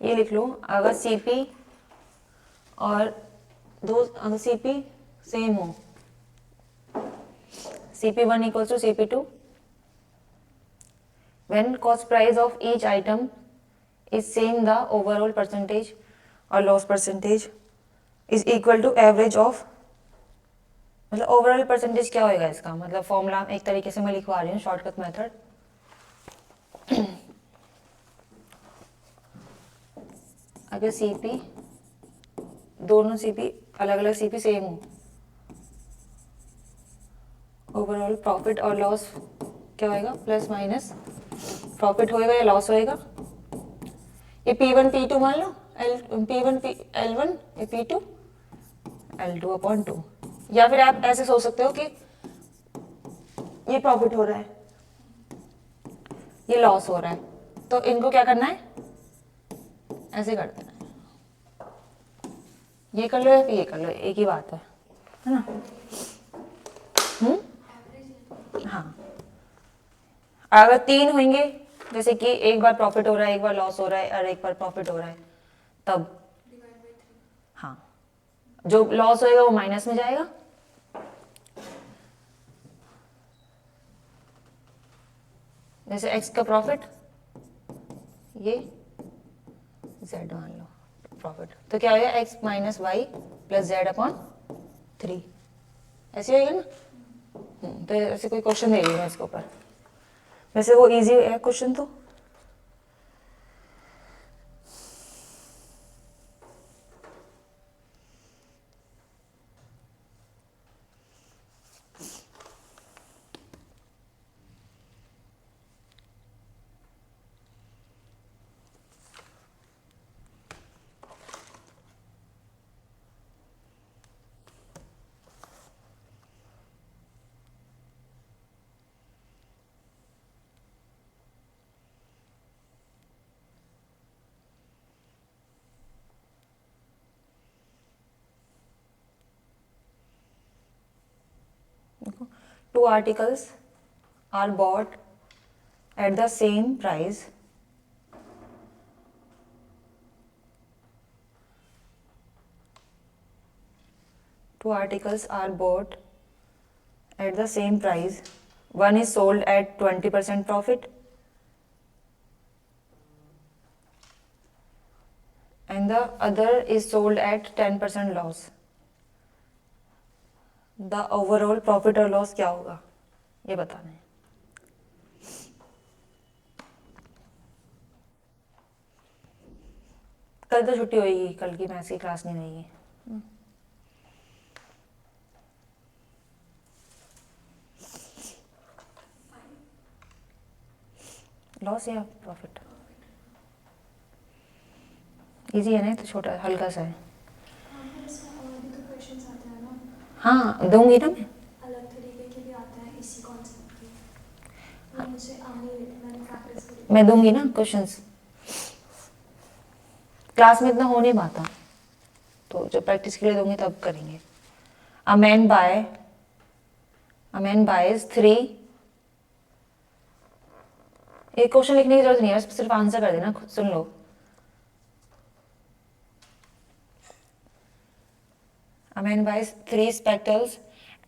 ये लिख लो, अगर सीपी और अगर सीपी सेम हो, CP1 equals to CP2, when cost price of each item is same, the overall percentage or loss percentage is equal to average of, मतलब overall percentage क्या होएगा इसका, मतलब फॉर्मूला एक तरीके से मैं लिखवा रही हूँ शॉर्टकट मेथड। अगर सीपी, दोनों सीपी अलग अलग सीपी सेम हो, ओवरऑल प्रॉफिट और लॉस क्या होएगा, प्लस माइनस प्रॉफिट होएगा या लॉस होएगा। ये P1 P2 मान लो, P1 L1, ये P2 L2 अपॉन 2। या फिर आप ऐसे सोच सकते हो कि ये प्रॉफिट हो रहा है, ये लॉस हो रहा है, तो इनको क्या करना है, ऐसे कर देना है, ये कर लो या फिर ये कर लो, एक ही बात है ना। हाँ, अगर 3 होंगे, जैसे कि एक बार प्रॉफिट हो रहा है, एक बार लॉस हो रहा है और एक बार प्रॉफिट हो रहा है, तब हाँ, जो लॉस होएगा वो माइनस में जाएगा, जैसे x का प्रॉफिट, ये z मान लो प्रॉफिट, तो क्या होगा, x minus Y plus Z upon 3, ऐसे होएगा ना। तो ऐसे कोई क्वेश्चन दे मैं इसके ऊपर, वैसे वो इजी है क्वेश्चन तो। Two articles are bought at the same price at the same price. One is sold at 20% profit and the other is sold at 10% loss. The overall profit और लॉस क्या होगा, ये बताना है। कल तो छुट्टी होगी, कल की मैथ्स की क्लास नहीं रहेगी। लॉस या प्रॉफिट, इजी है ना, तो छोटा हल्का सा है। हाँ दूंगी ना मैं, अलग तरीके के भी आता है इसी कॉन्सेप्ट के, मुझे मैंने प्रैक्टिस करी, मैं दूंगी ना क्वेश्चंस, क्लास में इतना हो नहीं पाता, तो जब प्रैक्टिस के लिए दूंगी तब करेंगे। अ मैन बायज 3, एक क्वेश्चन लिखने की जरूरत नहीं है, सिर्फ आंसर कर देना, सुन लो। A man buys 3 spectacles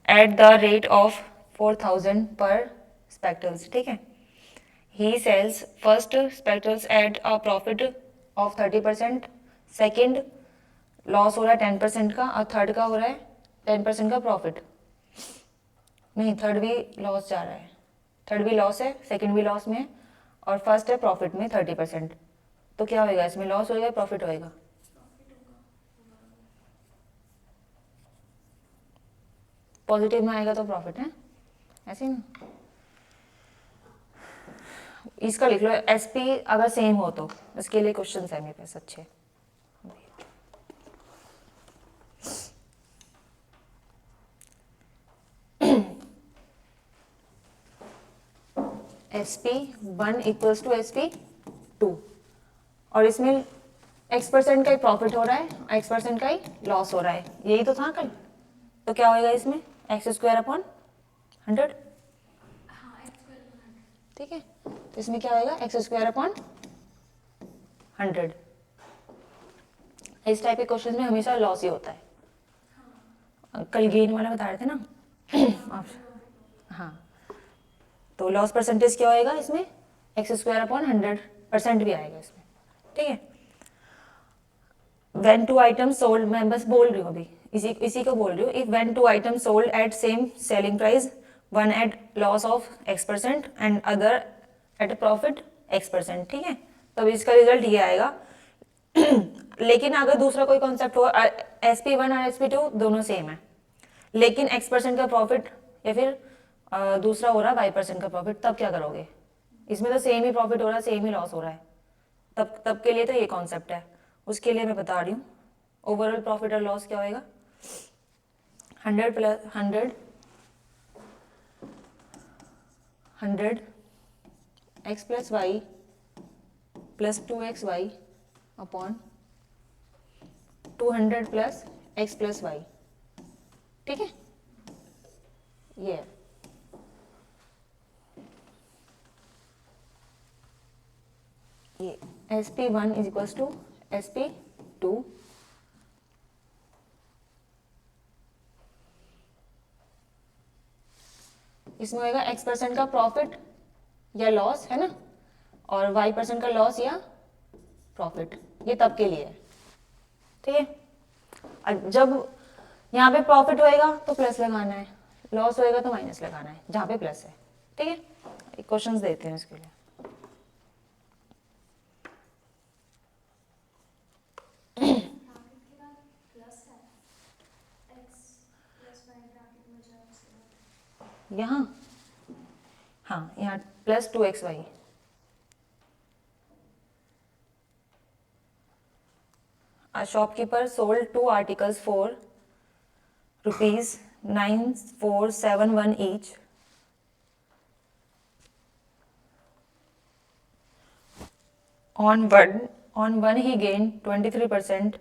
at the rate of 4,000 per spectacles, ठीक है। He sells first spectacles at a profit of 30%, second loss हो रहा है 10% का, और थर्ड का हो रहा है 10% का प्रॉफिट। नहीं, थर्ड भी लॉस जा रहा है, थर्ड भी लॉस है, सेकंड भी लॉस में है, और फर्स्ट है प्रॉफिट में 30%। तो क्या होएगा इसमें, लॉस होएगा प्रॉफिट होएगा, पॉजिटिव में आएगा तो प्रॉफिट है, ऐसे ना। इसका लिख लो, एसपी अगर सेम हो तो, इसके लिए क्वेश्चन है मेरे पास अच्छे। SP1 इक्वल्स टू SP2, और इसमें X% का ही प्रॉफिट हो रहा है, X% का ही लॉस हो रहा है, यही तो था कल। तो क्या होएगा इसमें, x² अपॉन 100, ठीक है। तो इसमें क्या होएगा, x² अपॉन 100, इस टाइप के क्वेश्चन में हमेशा लॉस ही होता है। कल गेन वाला बता रहे थे ना आप। हाँ, तो लॉस परसेंटेज क्या होएगा इसमें, x² अपॉन 100% भी आएगा इसमें, ठीक है। when two items sold, मैं बस बोल रही हूँ अभी, इसी को बोल रही हूँ। if when two items sold at same selling price, one at loss of x% and other at profit x%, ठीक है। तो अभी इसका रिजल्ट ये आएगा। लेकिन अगर दूसरा कोई कॉन्सेप्ट हो, SP1 और SP2 दोनों सेम है, लेकिन x% का प्रॉफिट या फिर दूसरा हो रहा है y% का प्रॉफिट, तब क्या करोगे? इसमें तो सेम ही प्रॉफिट हो रहा है, सेम ही लॉस हो रहा है, तब के लिए तो ये कॉन्सेप्ट है। उसके लिए मैं बता रही हूँ ओवरऑल प्रॉफिट और लॉस क्या होएगा। 100 plus 100 x plus Y plus 2xy upon 200 plus x plus Y, ठीक है। ये SP1 is equals to SP2 इसमें होएगा x% का प्रॉफिट या लॉस, है ना, और y% का लॉस या प्रॉफिट, ये तब के लिए है, ठीक है। जब यहाँ पे प्रॉफिट होएगा तो प्लस लगाना है, लॉस होएगा तो माइनस लगाना है जहाँ पे प्लस है, ठीक है। क्वेश्चंस देते हैं इसके लिए। यहाँ हाँ, यहाँ plus 2xy, a shopkeeper sold 2 articles for rupees 9471 each. On one he gained 23%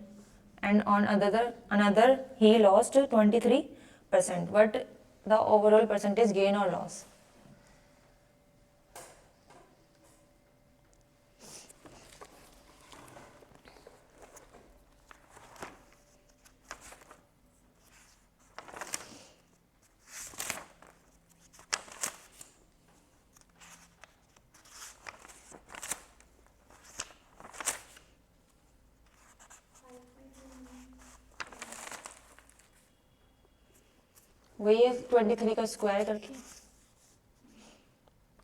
and on another he lost 23%. What the overall percentage gain or loss? वही है 23 का स्क्वायर करके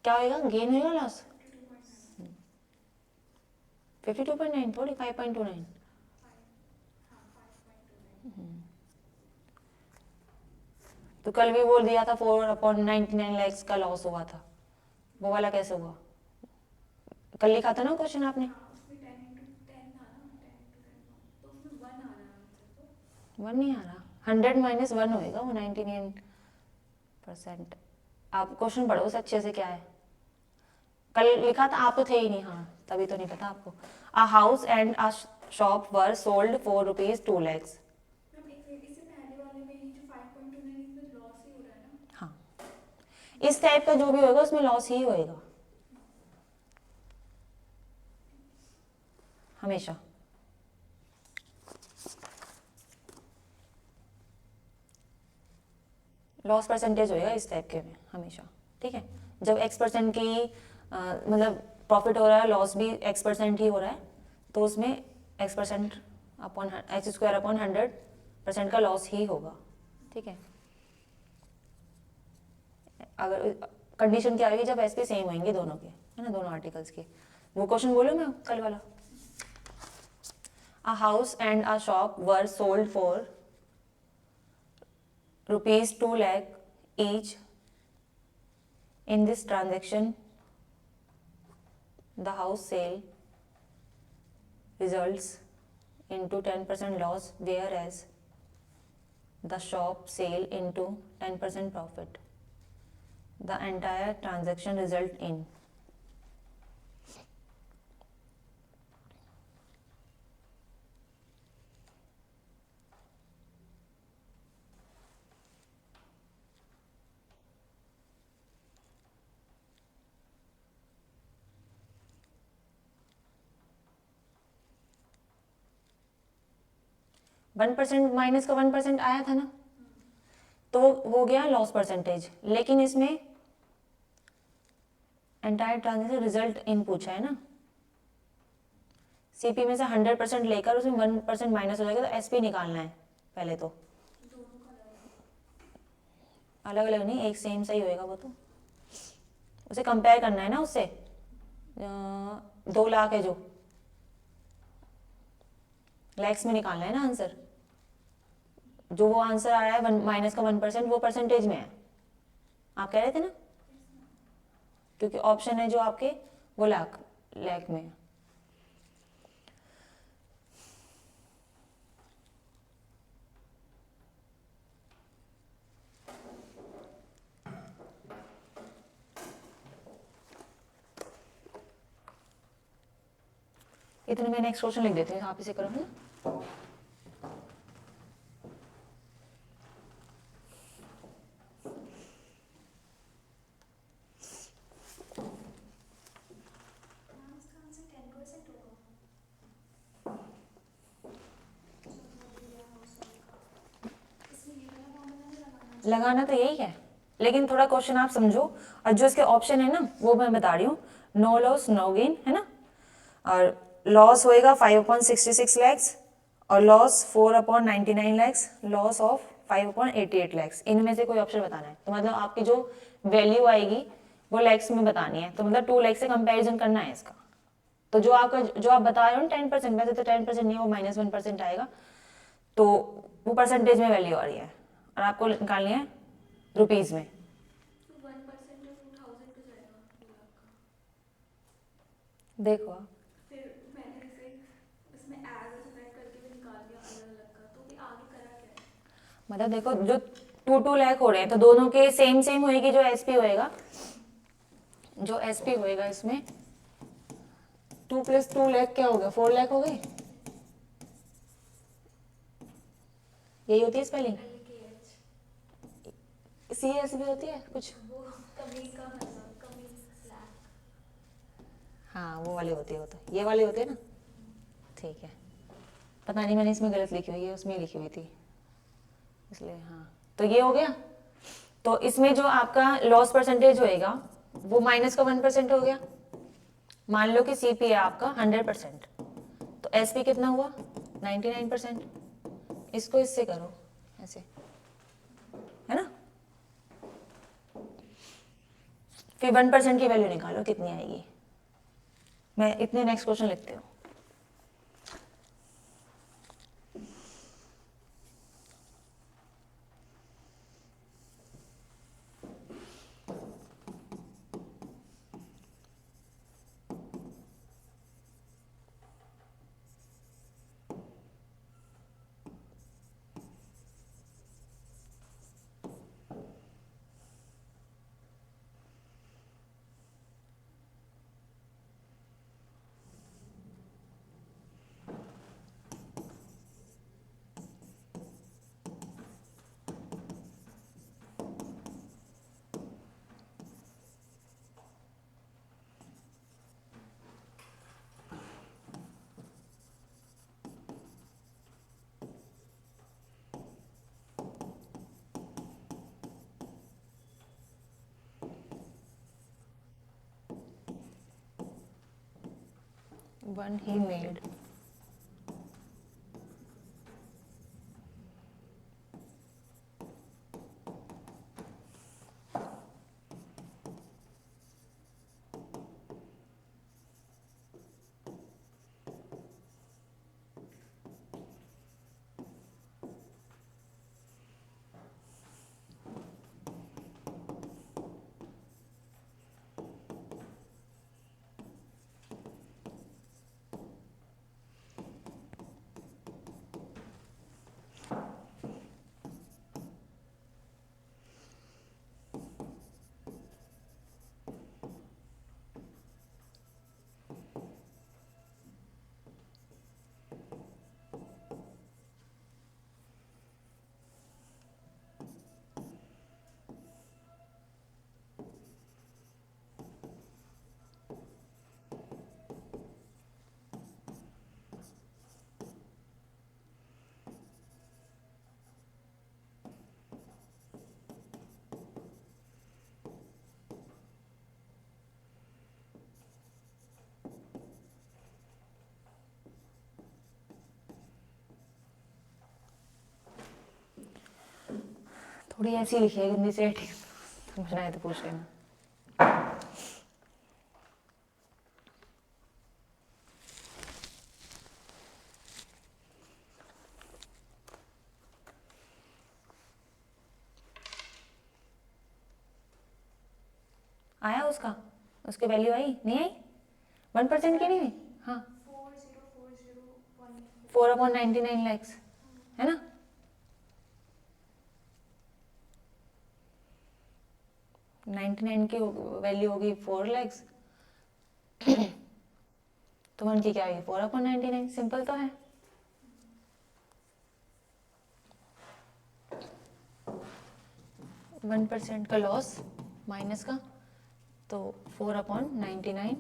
क्या होएगा, गेन होएगा लॉस? 52.9 थोड़ी 5.29। तो कल भी बोल दिया था 4/99 लैक्स का लॉस हुआ था, वो वाला कैसे हुआ? कल लिखा था ना क्वेश्चन आपने, 1 नहीं आ रहा, 100 माइनस 1 होएगा वो 99%। आप क्वेश्चन पढ़ो उसे अच्छे से, क्या है कल लिखा था, आप तो थे ही नहीं, हाँ तभी तो नहीं पता आपको। A house and a shop were sold for ₹2 lakhs। हाँ, इस टाइप का जो भी होगा उसमें लॉस ही होएगा हमेशा। लॉस परसेंटेज होएगा इस टाइप के में हमेशा, ठीक है। जब x% की मतलब प्रॉफिट हो रहा है, लॉस भी x% ही हो रहा है, तो उसमें x% अपॉन x² अपॉन 100% का लॉस ही होगा, ठीक है। अगर कंडीशन क्या होगी, जब SP सेम होंगे दोनों के, है ना, दोनों आर्टिकल्स के। वो क्वेश्चन बोलो मैं कल वाला। A house and a shop were sold for ₹2 lakh each. In this transaction, the house sale results into 10% loss, whereas the shop sale into 10% profit. The entire transaction result in 1% minus का 1% आया था ना, तो वो हो गया loss percentage. लेकिन इसमें एंटायर ट्रांजेक्शन रिजल्ट इन पूछा है ना, सीपी में से 100% लेकर उसमें 1% माइनस हो जाएगा, तो एसपी निकालना है पहले तो। अलग अलग नहीं, एक सेम सही होएगा वो तो, उसे कंपेयर करना है ना उससे। 2 लाख है जो, लैक्स में निकालना है ना आंसर। जो वो आंसर आ रहा है माइनस का 1%, वो परसेंटेज में है, आप कह रहे थे ना, क्योंकि ऑप्शन है जो आपके वो लाख में है। इतने में नेक्स्ट क्वेश्चन लिख देते हैं, आप इसे करो ना। इसका आंसर 10% होगा। इसमें ये वाला फॉर्मूला नहीं लगाना। लगाना तो यही है, लेकिन थोड़ा क्वेश्चन आप समझो, और जो इसके ऑप्शन है ना वो मैं बता रही हूँ। नो लॉस नो गेन है ना, और लॉस होएगा 5/66 लैक्स, और loss 4/99 lakhs, loss of 5/88 lakhs. इनमें से कोई ऑप्शन बताना है, तो मतलब आपकी जो वैल्यू आएगी वो लैक्स में बतानी है, तो मतलब 2 लैक्स से कंपेरिजन करना है इसका। तो जो आप बता रहे हो 10%, वैसे तो 10% नहीं है, वो -1% आएगा, तो वो परसेंटेज में वैल्यू आ रही है, और आपको निकालनी है रुपीज में। 1% तो 2000 पे जाएगा 2 लाख का। देखो फिर मैंने इसे इसमें एज सब्ट्रैक्ट करके भी निकाल दिया अलग अलग का, तो भी आगे करा क्या है? मतलब देखो, जो 2 लाख हो रहे हैं तो दोनों के सेम सेम होएगी। जो एसपी होएगा, जो एसपी होएगा इसमें 2 + 2 लाख क्या हो गया, 4 लाख हो गए। यही होती है स्पेलिंग, LKH सी एस भी होती है कुछ, वो कमी का मतलब कमी स्लैक। हाँ वो वाली होती है, वो तो ये वाली होती है ना। ठीक है, पता नहीं मैंने इसमें गलत लिखी हुई है, उसमें लिखी हुई थी इसलिए। हाँ तो ये हो गया। तो इसमें जो आपका लॉस परसेंटेज होएगा वो माइनस का 1% हो गया। मान लो कि सीपी है आपका 100%, तो एसपी कितना हुआ 99%। इसको इससे करो ऐसे, है ना, फिर 1% की वैल्यू निकालो कितनी आएगी। मैं इतने नेक्स्ट क्वेश्चन लिखती हूँ। One he made. थोड़ी ऐसी लिखी है गंदी से, ठीक समझना है तो पूछ लेना। आया उसका, उसकी वैल्यू आई नहीं आई? 1% की नहीं हुई? हाँ 4040.4 4/99 लैक्स है ना। नाइन्टी नाइन की वैल्यू होगी 4 लैक्स, तो 1 की क्या हुई? 4/99। सिंपल तो है। वन % का लॉस माइनस का, तो 4/99।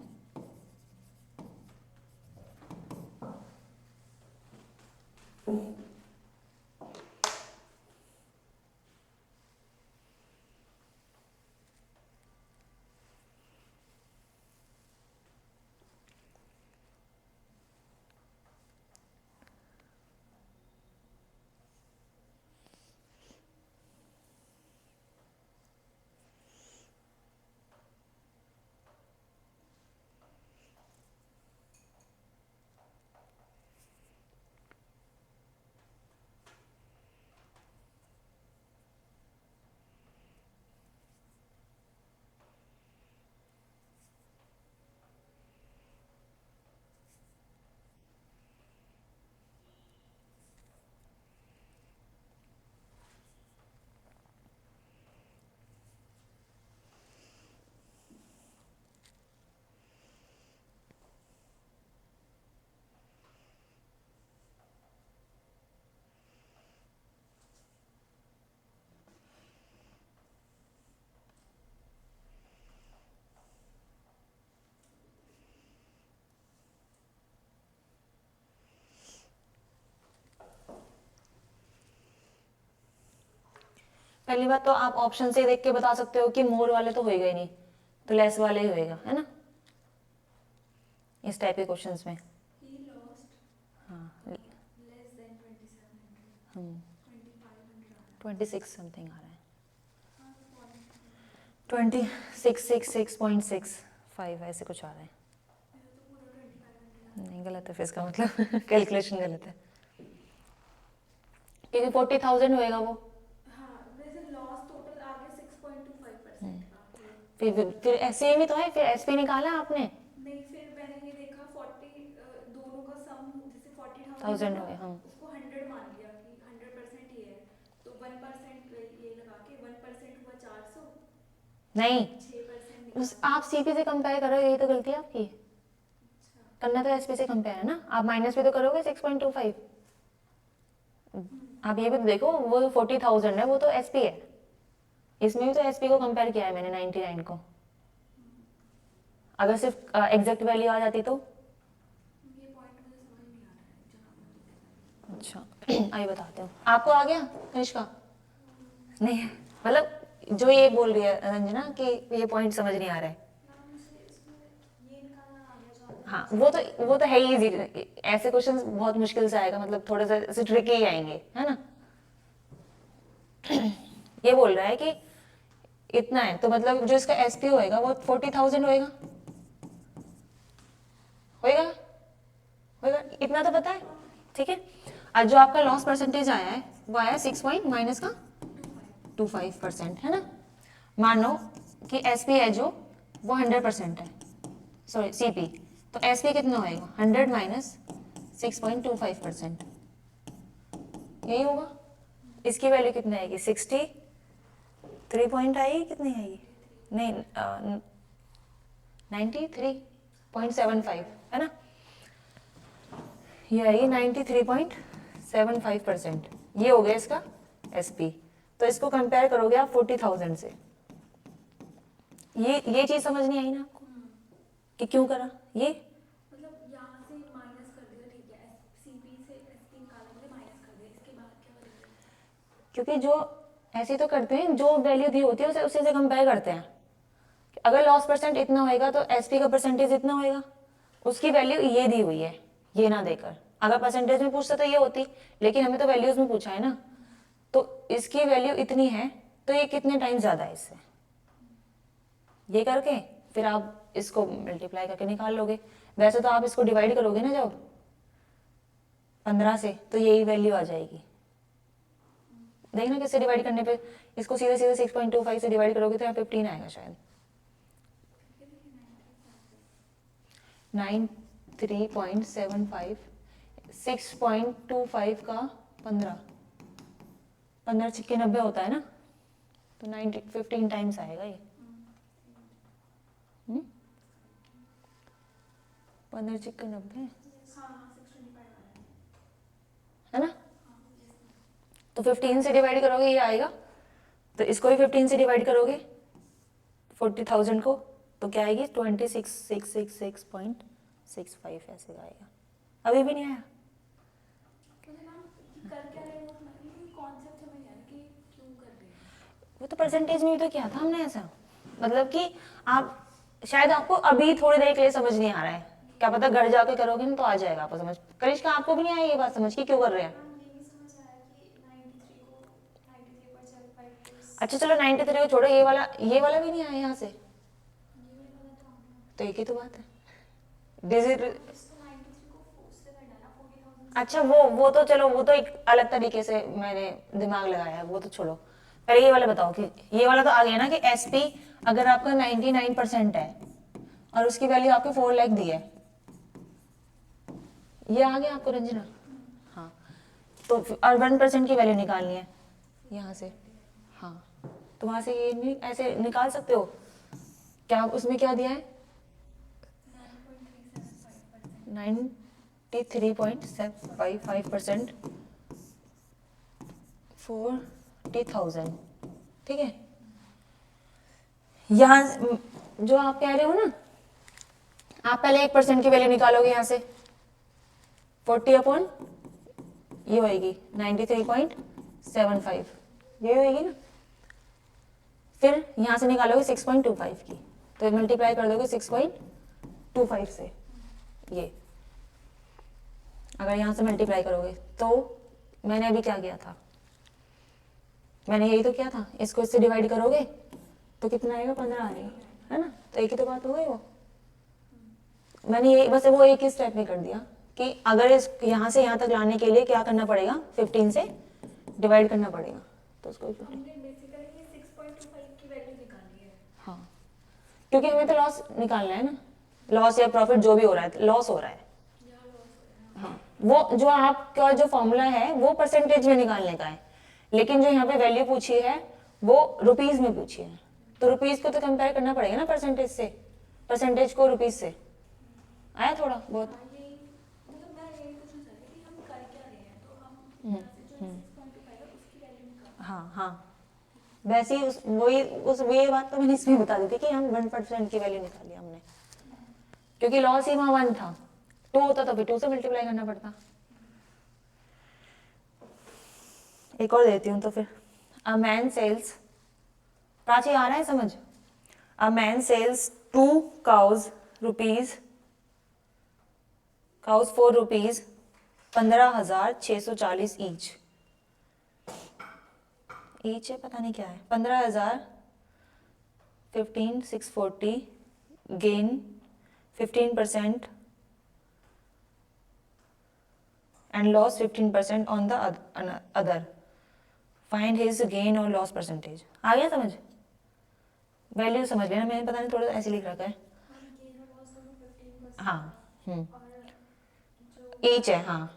पहली बात तो आप ऑप्शन से देख के बता सकते हो कि मोर वाले तो होएगा ही नहीं, तो लेस वाले ही होएगा, है ना, इस टाइप के क्वेश्चंस में। he lost हाँ less than 2700 2500 26 समथिंग आ रहा है, हाँ पॉइंट 2666.65 ऐसे कुछ आ रहा है। मेरा तो पूरा 2500 नहीं गलत है फिर इसका मतलब कैलकुलेशन गलत है, क्योंकि 40,000 होएगा वो। हाँ वैसे लॉस टोटल आ गया 6.25% का फिर सेम ही तो है, फिर एसपी निकाला आपने। नहीं फिर मैंने ये देखा 40 दोनों का सम जैसे 40,000 1000 था, हो गया, हाँ। उसको 100 मान लिया कि 100% ये है, तो 1% ये लगा के 1% हुआ 400, नहीं 6% उस निकाला। आप सीपी से कंपेयर करो, यही तो गलती है आपकी। अच्छा करना तो एसपी से कंपेयर है ना, आप माइनस भी तो करोगे 6.25। आप ये भी तो देखो, वो 40,000 है, वो तो एसपी है, इसमें भी तो एसपी को कंपेयर किया है मैंने 99 को। अगर सिर्फ एग्जैक्ट वैल्यू आ जाती तो। ये पॉइंट मुझे समझ नहीं आ रहा है जहाँ पर लिखा है। अच्छा आइए बताते हो, आपको आ गया कनिष्का? नहीं मतलब जो ये बोल रही है रंजना कि ये पॉइंट समझ नहीं आ रहा है। ना मुझे इसमें ये निकालना आ गया जहाँ पर हाँ वो तो है ही इजी, ऐसे क्वेश्चंस बहुत मुश्किल से आएगा, मतलब थोड़े से ट्रिकी ही आएंगे, है ना। ये बोल रहा है कि इतना है, तो मतलब जो इसका एसपी होएगा वो 40,000 होएगा, होएगा होएगा, इतना तो पता है, ठीक है। और जो आपका लॉस परसेंटेज आया है वो आया 6 पॉइंट माइनस का 25%, है ना। मान लो कि एसपी है जो वो 100% है, सॉरी सीपी, तो एसपी कितना होएगा 100 माइनस 6.25%, यही होगा। इसकी वैल्यू कितनी आएगी 63 पॉइंट आएगी, कितनी आएगी, नहीं 93.75, है ना, ये आएगी 93.75%, ये हो गया इसका एसपी। तो इसको कंपेयर करोगे आप 40,000 से, ये चीज समझ नहीं आई ना आपको कि क्यों करा ये। मतलब यहाँ से माइनस कर दिया, ठीक है, सीपी से एसपी निकालने के लिए माइनस कर दिया, इसके बाद क्या करेंगे? क्योंकि जो ऐसे तो करते हैं, जो वैल्यू दी होती है उसे उसी से कंपेयर करते हैं। अगर लॉस परसेंट इतना होएगा तो एसपी का परसेंटेज इतना होएगा, उसकी वैल्यू ये दी हुई है, ये ना देकर। अगर परसेंटेज में पूछता तो ये होती, लेकिन हमें तो वैल्यूज में पूछा है ना, तो इसकी वैल्यू इतनी है तो ये कितने टाइम ज़्यादा है इससे, ये करके फिर आप इसको मल्टीप्लाई करके निकाल लोगे। वैसे तो आप इसको डिवाइड करोगे ना जब 15 से, तो यही वैल्यू आ जाएगी। देखना किससे डिवाइड करने पे, इसको सीधे सीधे 6.25 से डिवाइड करोगे तो यहाँ 15 आएगा शायद। 93.75, 6.25 का 15 छिक्के 90 होता है ना, तो 15 टाइम्स आएगा ये। 15 छिक्के 90 है ना, तो 15 से डिवाइड करोगे ये आएगा, तो इसको भी 15 से डिवाइड करोगे 40,000 को, तो क्या आएगी 26,666.65 ऐसे आएगा। अभी भी नहीं आया। वो तो परसेंटेज में भी तो किया था हमने ऐसा, मतलब कि आप शायद आपको अभी थोड़ी देर के लिए समझ नहीं आ रहा है, क्या पता घर जाके करोगे ना तो आ जाएगा आपको समझ। करिश्मा आपको भी नहीं आई ये बात समझ कि क्यों कर रहे हैं? अच्छा चलो 93 को छोड़ो, ये वाला भी नहीं आया यहाँ से, तो एक ही तो बात है। डिजिट अच्छा वो तो चलो, वो तो एक अलग तरीके से मैंने दिमाग लगाया, वो तो छोड़ो। पहले ये वाला बताओ कि ये वाला तो आ गया ना कि एसपी अगर आपका 99% है और उसकी वैल्यू आपको 4 लाख दी है, ये आ गया आपको रंजना? हाँ, तो और 1% की वैल्यू निकालनी है यहाँ से। हाँ, तो वहाँ से ये नहीं ऐसे निकाल सकते हो क्या? उसमें क्या दिया है? 93.755%, 40,000, ठीक है। यहाँ जो आप कह रहे हो ना, आप पहले 1% की वैल्यू निकालोगे यहाँ से, 40 अपॉन ये होएगी 93.75, ये होएगी ना। फिर यहाँ से निकालोगे 6.25 की, तो मल्टीप्लाई कर दोगे 6.25 से, ये अगर यहाँ से मल्टीप्लाई करोगे तो मैंने अभी क्या किया था, मैंने यही तो किया था, इसको इससे डिवाइड करोगे तो कितना आएगा? 15 आएगा, है ना। तो एक ही तो बात हो गई वो। मैंने ये बस वो एक ही स्टेप में कर दिया कि अगर इस यहाँ से यहाँ तक लाने के लिए क्या करना पड़ेगा, 15 से डिवाइड करना पड़ेगा, तो उसको हाँ, क्योंकि हमें तो लॉस निकालना है ना, लॉस या प्रॉफिट जो भी हो रहा है, लॉस हो रहा है। हाँ, वो जो आपका जो फॉर्मूला है वो परसेंटेज में निकालने का है, लेकिन जो यहाँ पे वैल्यू पूछी है वो रुपीज में पूछी है, तो रुपीज को तो कंपेयर करना पड़ेगा ना परसेंटेज से, परसेंटेज को रुपीज से। आया थोड़ा बहुत? हाँ हाँ, वैसे ही वही बात तो मैंने इसमें बता दी थी कि हम 1% की वैल्यू निकाली हमने, क्योंकि लॉस ही वहां 1 था, 2 होता तो फिर 2 से मल्टीप्लाई करना पड़ता। एक और देती हूँ तो फिर, अ मैन सेल्स, प्राची आ रहा है समझ? A man sells 2 cows for rupees 15,640 each है, पता नहीं क्या है, 15,000, 15,640, gain 15% and loss 15% on the other. Find his gain और loss percentage। आ गया समझ? वैल्यू समझ लेना, मैंने पता नहीं थोड़ा ऐसे लिख रखा है। हाँ ईच है, हाँ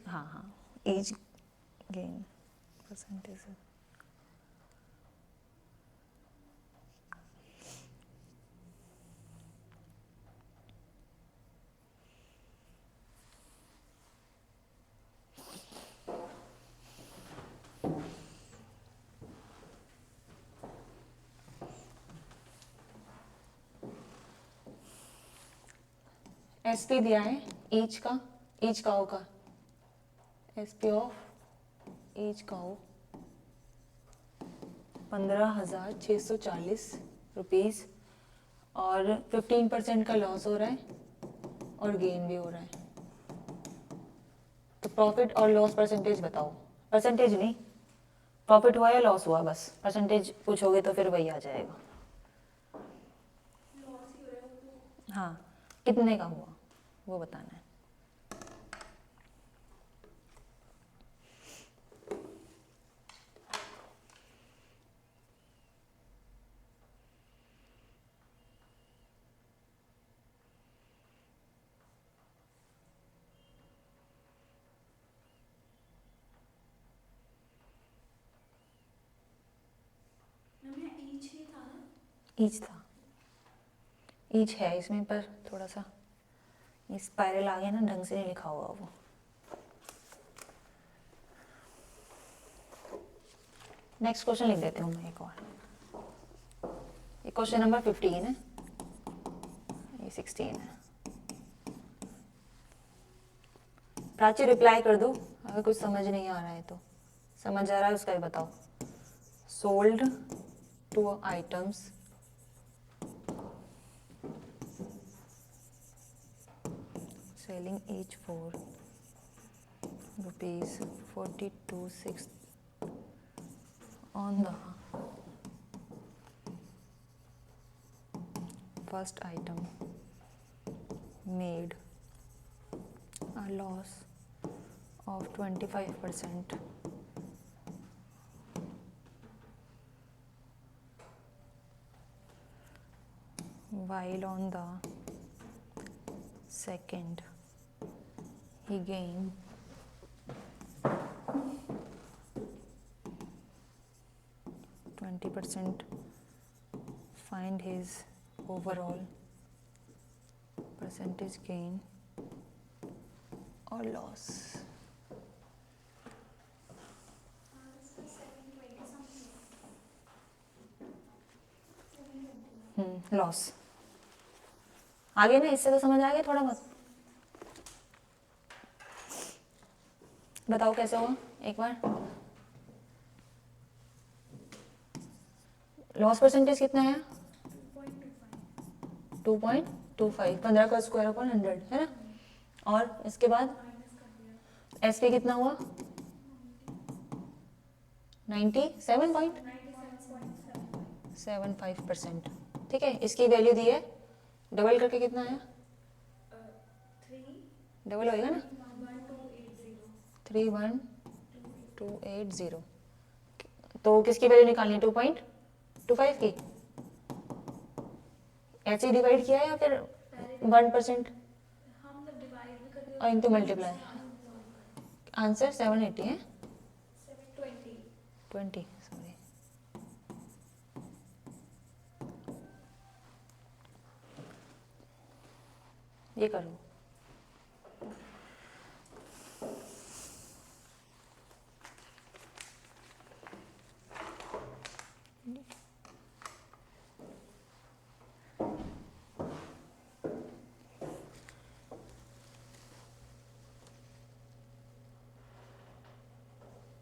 हाँ हाँ, ईच गेन परसेंटेज है। एसपी दिया है ईच काऊ का, SP of each cow 15,640 rupees, और 15% का लॉस हो रहा है और गेन भी हो रहा है। तो प्रॉफिट और लॉस परसेंटेज बताओ, परसेंटेज नहीं, प्रॉफिट हुआ या लॉस हुआ, बस परसेंटेज पूछोगे तो फिर वही आ जाएगा। लॉस ही हो रहा है वो तो। हाँ, कितने का हुआ वो बताना है। मैम यहाँ ईच ही था ना? ईच था, ईच है इसमें, पर थोड़ा सा स्पाइरल आ गया ना, ढंग से नहीं लिखा हुआ वो। नेक्स्ट क्वेश्चन लिख देती हूँ मैं एक और। ये क्वेश्चन नंबर 15 है, ये 16 है। प्राची रिप्लाई कर दो अगर कुछ समझ नहीं आ रहा है तो। समझ आ रहा है उसका भी बताओ। Sold 2 items selling each for rupees 42.6 on the first item made a loss of 25% while on the second he gained 20%. Find his overall percentage gain or loss. इसका 720 समथिंग। लॉस आगे ना, इससे तो समझ आ गया थोड़ा बहुत। बताओ कैसे हुआ एक बार। लॉस परसेंटेज कितना है? 2.25। 2.25, 15 का स्क्वायर अपॉन 100 है ना। और इसके बाद माइनस कर दिया। एसपी कितना हुआ? 97.75%। ठीक है, इसकी वैल्यू दी है, डबल करके कितना आया? 3 डबल होएगा ना, 1280। 31280। तो किसकी वैल्यू निकालनी है? 2.25 की। ऐसे ही डिवाइड किया या फिर 1%? हम मतलब डिवाइड भी करते और इनटू मल्टीप्लाई। आंसर 780 है। 720। 20 सॉरी। ये करो।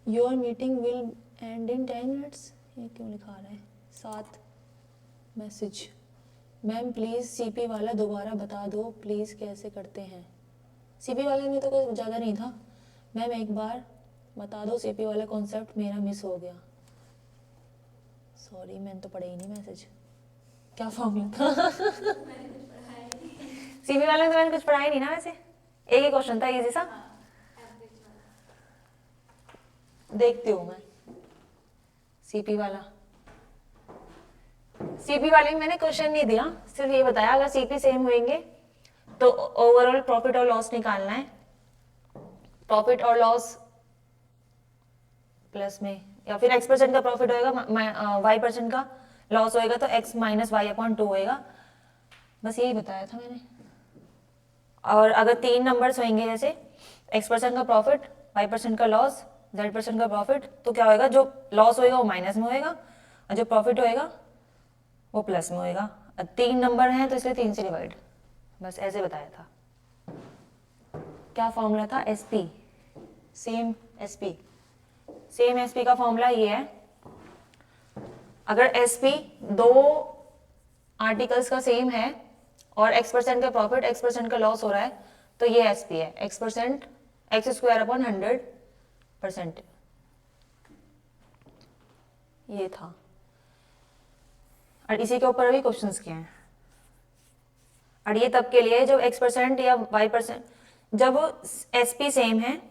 Your meeting will and in 10 minutes. ये क्यों लिखा रहा है? 7 मैसेज। मैम प्लीज़ सीपी वाला दोबारा बता दो प्लीज़, कैसे करते हैं? सीपी वाले में तो कुछ ज़्यादा नहीं था मैम, एक बार बता दो सीपी वाला कॉन्सेप्ट, मेरा मिस हो गया। सॉरी, मैंने तो पढ़ा ही नहीं मैसेज। क्या फॉर्मूला था? मैंने कुछ पढ़ा है नहीं। सीपी वाले में तो मैंने कुछ पढ़ा ही नहीं ना वैसे, एक ही क्वेश्चन था इजी सा। एवरेज वाला। देखती हूँ मैं सीपी वाला। सीपी वाले में मैंने क्वेश्चन नहीं दिया, सिर्फ ये बताया अगर सीपी सेम होंगे तो ओवरऑल प्रॉफिट और लॉस निकालना है। प्रॉफिट और लॉस प्लस में, या फिर x% का प्रॉफिट होएगा, y% का लॉस होएगा, तो x माइनस वाई अपॉन 2 होएगा। बस यही बताया था मैंने। और अगर 3 नंबर्स होंगे, जैसे x% का प्रॉफिट, y% का लॉस, z% का प्रॉफिट, तो क्या होएगा? जो लॉस होएगा वो माइनस में होएगा और जो प्रॉफिट होएगा वो प्लस में होएगा। 3 नंबर हैं तो इसलिए 3 से डिवाइड। बस ऐसे बताया था। क्या फॉर्मूला था? SP, same SP. Same SP का फॉर्मूला ये है, अगर एसपी दो आर्टिकल्स का सेम है और x% का प्रॉफिट x% का लॉस हो रहा है, तो ये एसपी है। x% x² upon 100%। ये था, और इसी के ऊपर अभी क्वेश्चंस किए हैं। और ये तब के लिए जब x% या y%, जब SP सेम है,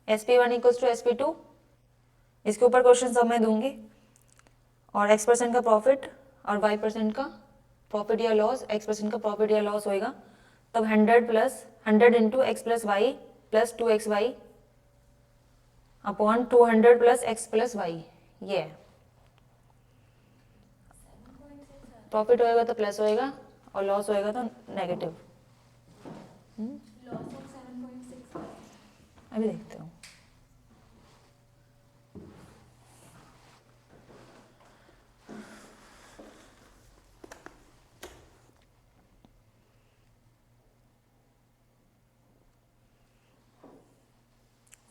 SP1 इक्वल्स टू SP2, इसके ऊपर क्वेश्चन सब मैं दूंगी। और x% का प्रॉफिट और y% का प्रॉफिट या लॉस, x% का प्रॉफिट या लॉस होएगा, तब 100 into X plus Y plus 2xy upon 200 plus X plus Y, ये है। प्रॉफिट होएगा तो प्लस होएगा और लॉस होएगा तो नेगेटिव। लॉस ऑफ 7.6 अभी देखते हो।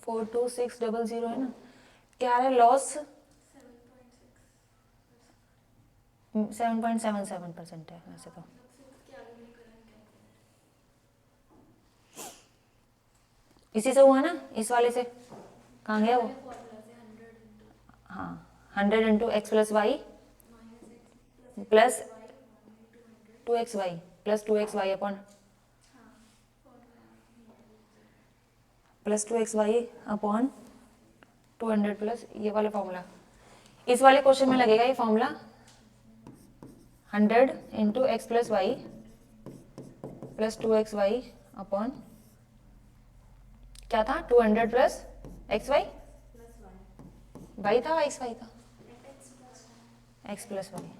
Four two six double zero है ना, क्या है लॉस? 7.77% है वैसे तो। इसी से हुआ ना, इस वाले से कहाँ गया वो? हाँ, 100 into X plus Y plus 2xy plus 2xy upon plus 2xy upon 200 plus ये वाला फॉर्मूला। इस वाले क्वेश्चन में लगेगा ये formula 100 into X plus Y plus 2xy upon क्या था, 200 प्लस एक्स वाई, वाई था एक्स वाई था, एक्स प्लस वाई।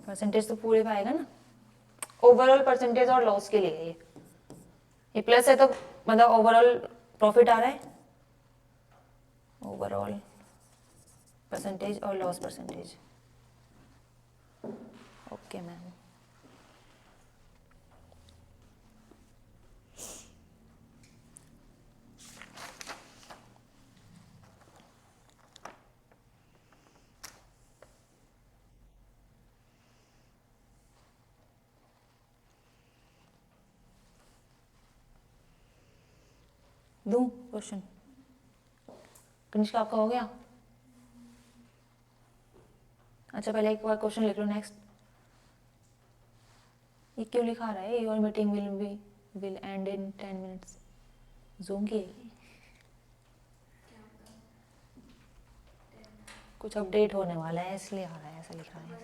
परसेंटेज तो पूरे पे आएगा ना, ओवरऑल परसेंटेज और लॉस के लिए ये प्लस है तो मतलब ओवरऑल प्रॉफिट आ रहा है, ओवरऑल परसेंटेज और लॉस परसेंटेज। Okay ma'am. दूं क्वेश्चन? कनिष्का आपका हो गया? अच्छा पहले एक बार क्वेश्चन लिख लो नेक्स्ट। ये क्यों लिखा रहा है, your meeting will and in 10 minutes? Zoom की है कुछ अपडेट होने वाला है इसलिए आ रहा है, ऐसा लिखा है।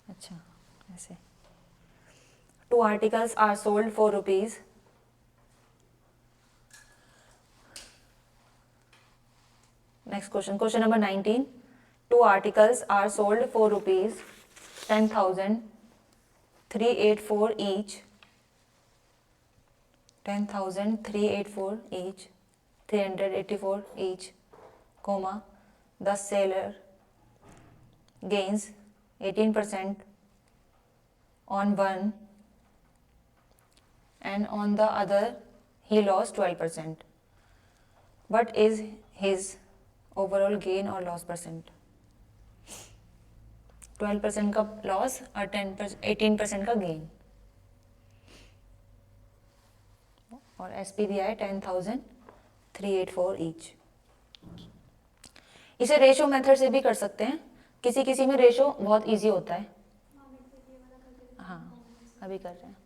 अच्छा ऐसे। 2 articles are sold for rupees. Next question, question number 19. 2 articles are sold for rupees 10,000, 384 each. 10,000, 384 each. 384 each, comma. The seller gains 18% on one, and on the other he lost 12%. What is his overall gain or loss percent? 12% का loss और 18% का gain, और SP दिया है 10,384 each. इसे ratio method से भी कर सकते हैं, किसी किसी में रेशो बहुत इजी होता है। हाँ अभी कर रहे हैं।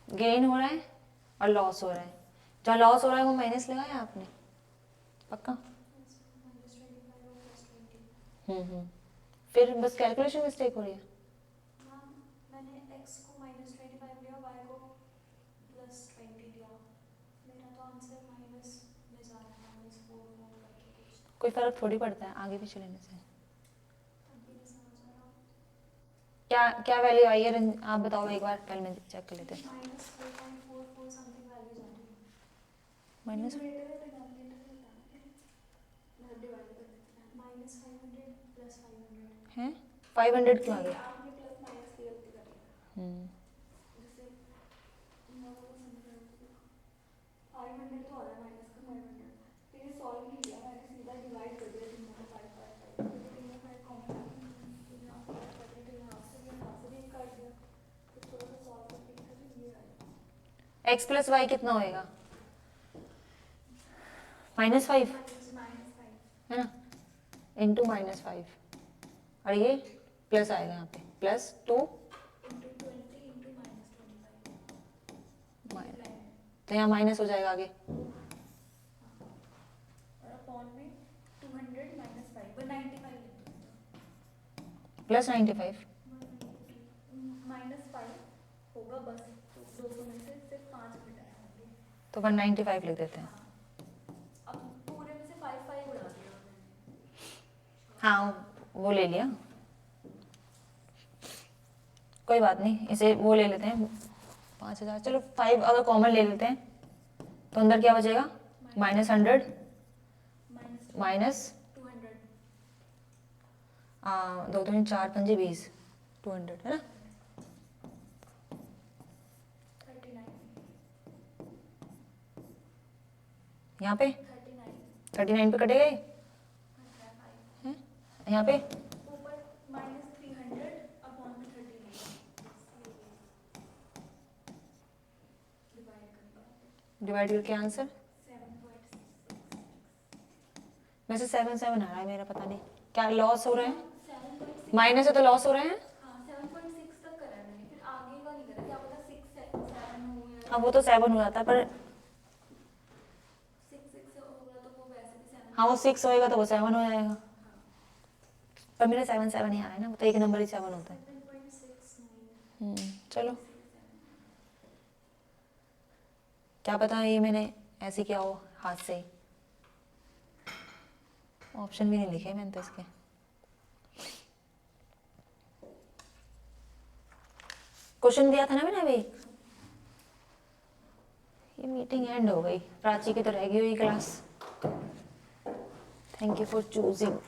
गेन हो रहा है और लॉस हो रहा है, जहाँ लॉस हो रहा है वो माइनस लगाया आपने पक्का? फिर बस कैलकुलेशन मिस्टेक हो रही है। मैंने x को -25 लिया, y को +20 लिया, मेरा तो आंसर माइनस में जा रहा है, -4 करके कुछ। कोई फर्क थोड़ी पड़ता है आगे पीछे लेने से। तब भी नहीं समझ आ रहा। क्या क्या वैल्यू आई है आप बताओ एक बार, पहले मैं चेक कर लेते हैं। -4.44 समथिंग वैल्यू जा रही है। माइनस न्यूमरेटर और डिनोमिनेटर में डाल के मैं डिवाइड कर देती हूँ। -500 + 500 है 500 क्यों आ गया? आपने प्लस माइनस की गलती करी है। जैसे मैं वो समझ रही हूँ, 500 तो आ रहा है माइनस का 500, फिर ये सॉल्व नहीं किया, मैंने सीधा डिवाइड कर दिया तीनों में 5 5 5, क्योंकि तीन में 5 कॉमन है, तो यहाँ 5 5 तो एक्स प्लस वाई कितना होएगा, -5 -5 है ना, इंटू -5, और ये प्लस आएगा यहाँ पे, +2 इंटू 20 इंटू -25 तो यहाँ माइनस हो जाएगा आगे, और अपॉन में 200 -5 195 लिख दो +95 -5 होगा बस, तो 200 में से सिर्फ 5 घटाए होंगे। तो 195 लिख देते हैं। अब पूरे में से 5 उड़ा दिया मैंने। हाँ वो ले लिया, कोई बात नहीं, इसे वो ले लेते हैं 5000, चलो 5 अगर कॉमन ले लेते हैं तो अंदर क्या बचेगा, -100 माइनस 200 दो दूनी 4 पंजे 20, 200 है ना, 39 यहाँ पे 39 39 पे कटेगा ये, हैं? यहाँ पे ऊपर -300 अपॉन में 39 डिवाइड कर दिया, डिवाइड करके आंसर 7.6 वैसे 7 7 आ रहा है मेरा, पता नहीं क्या लॉस हो रहे हैं, 7.6 माइनस है तो लॉस हो रहे हैं। हाँ 7.6 तक करा है मैंने, फिर आगे का नहीं करा, क्या पता 6 7 हो या हाँ वो तो 7 हो जाता है, पर 6 होगा तो वो वैसे भी 7 हाँ वो 6 होएगा तो वो 7 हो जाएगा, हाँ पर मेरा 7 7 ही आ रहा है ना, वो तो एक नंबर ही 7 होता है। 7.69 चलो क्या पता ये मैंने ऐसे किया हो हाथ से ही, ऑप्शन भी नहीं लिखे मैंने तो इसके। क्वेश्चन दिया था ना मैंने अभी, ये मीटिंग एंड हो गई, प्राची की तो रह गई हुई class. Thank you for choosing.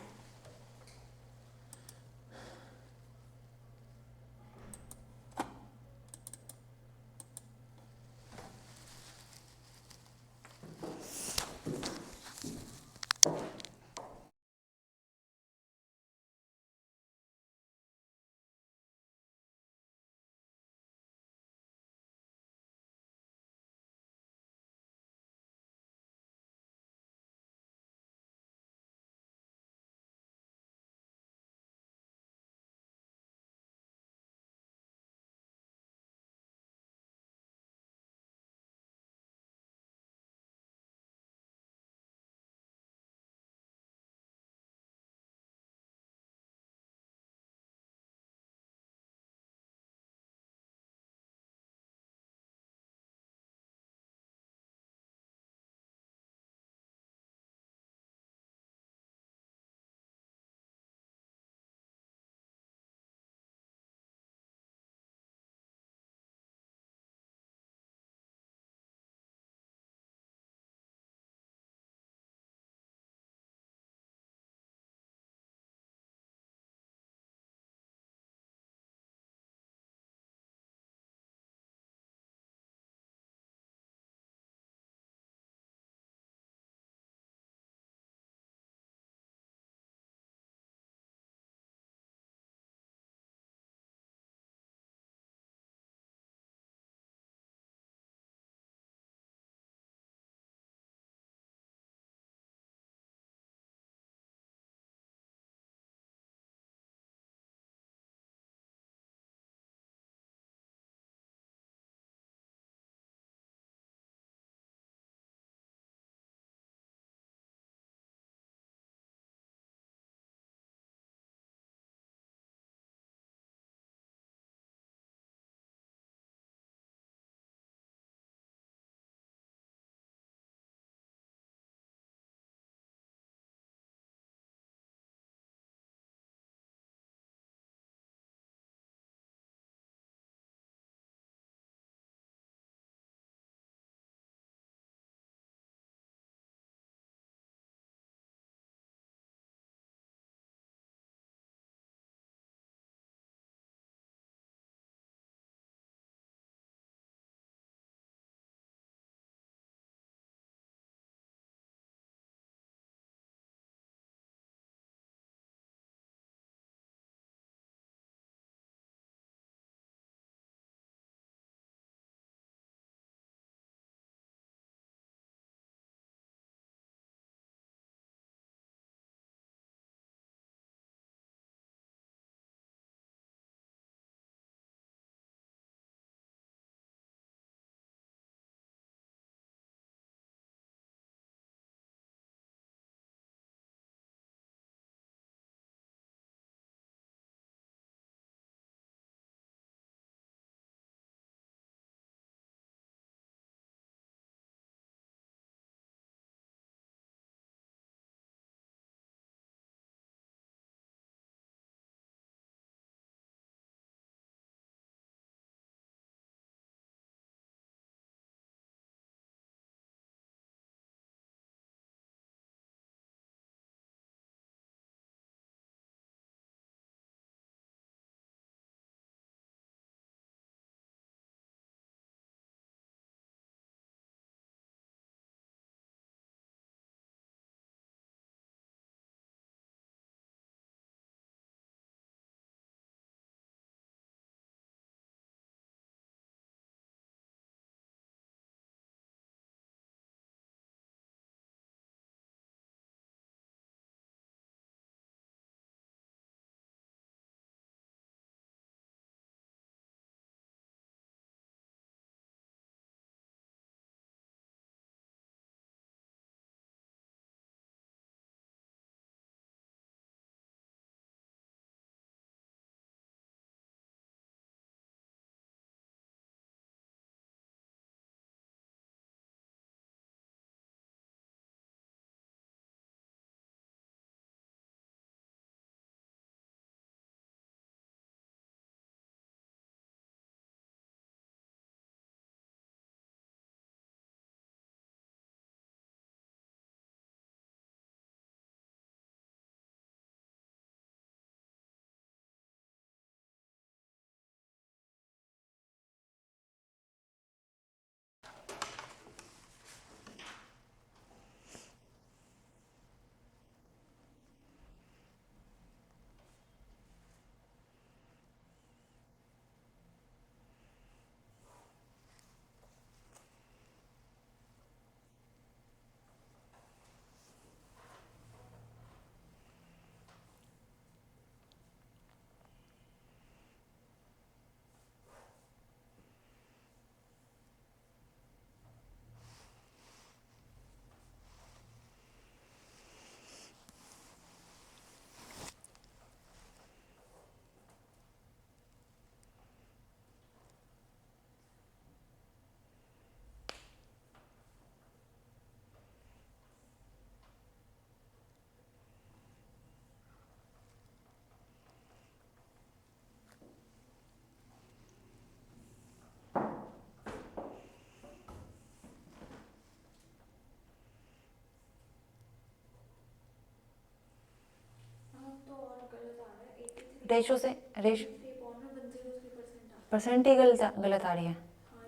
Ratio से रेशो 3.103% परसेंट ही गलत आ रही है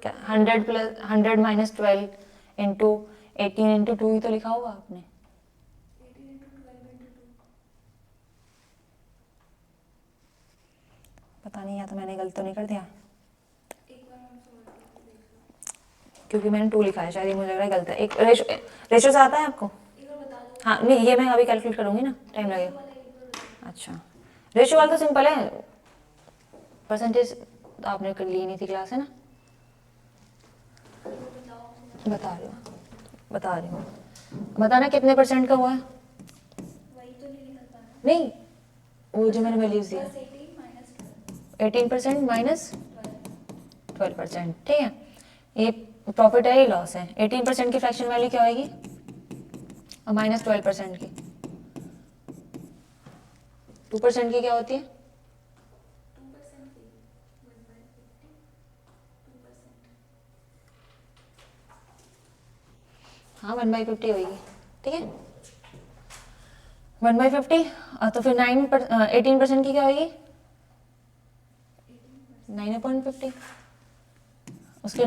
क्या? 100 प्लस 100 माइनस 12 इंटू 18 इंटू 2 ही तो लिखा होगा आपने। 18 into 12 into 2. पता नहीं, या तो मैंने गलत तो नहीं कर दिया, एक बार हम सॉल्व करके देख लो. क्योंकि मैंने 2 लिखा है, शायद ये मुझे लग रहा है गलत है। एक रेशो से आता है आपको? एक बार बता दो. हाँ नहीं, ये मैं अभी कैलकुलेट करूँगी ना, टाइम रेशो लगेगा। वाला एक बार बता अच्छा, रेशो वाला तो सिंपल है, परसेंटेज तो आपने कर ली नहीं थी क्लास, है ना? दो. बताओ. बता रही हूँ, बताना कितने परसेंट का हुआ है। वही तो नहीं निकल पा रहा. नहीं, वो जो मैंने वैल्यूज दिया, प्लस 18 माइनस 18% माइनस 12. 12%, ठीक है। ये प्रॉफिट है, ये लॉस है। 18% की फ्रैक्शन वैल्यू क्या होगी और माइनस 12% की 2% की क्या होती है? 2% की 1/50. 2%. हाँ 1/50 होगी, ठीक है। 1/50, तो फिर 18% की क्या होगी? 9/50, उसके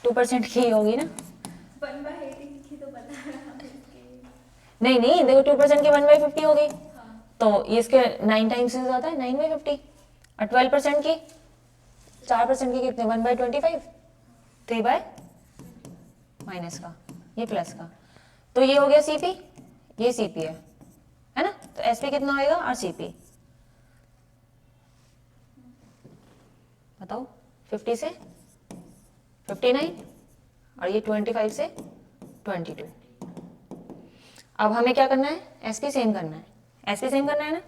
2% की होगी ना। 1/18 की तो बता रहा हूँ इसकी. नहीं नहीं, देखो 2% की 1/50 होगी, हाँ. तो ये इसके 9 टाइम्स से ज़्यादा है, 9/50। और 12% की, 4% की कितने? 1/25, 3 बाय माइनस का, ये प्लस का, तो ये हो गया सीपी, ये सीपी है ना? तो एसपी कितना होएगा और सीपी बताओ। 50 से 59 और ये 25 से 22। अब हमें क्या करना है? एसपी सेम करना है, एसपी सेम करना है ना।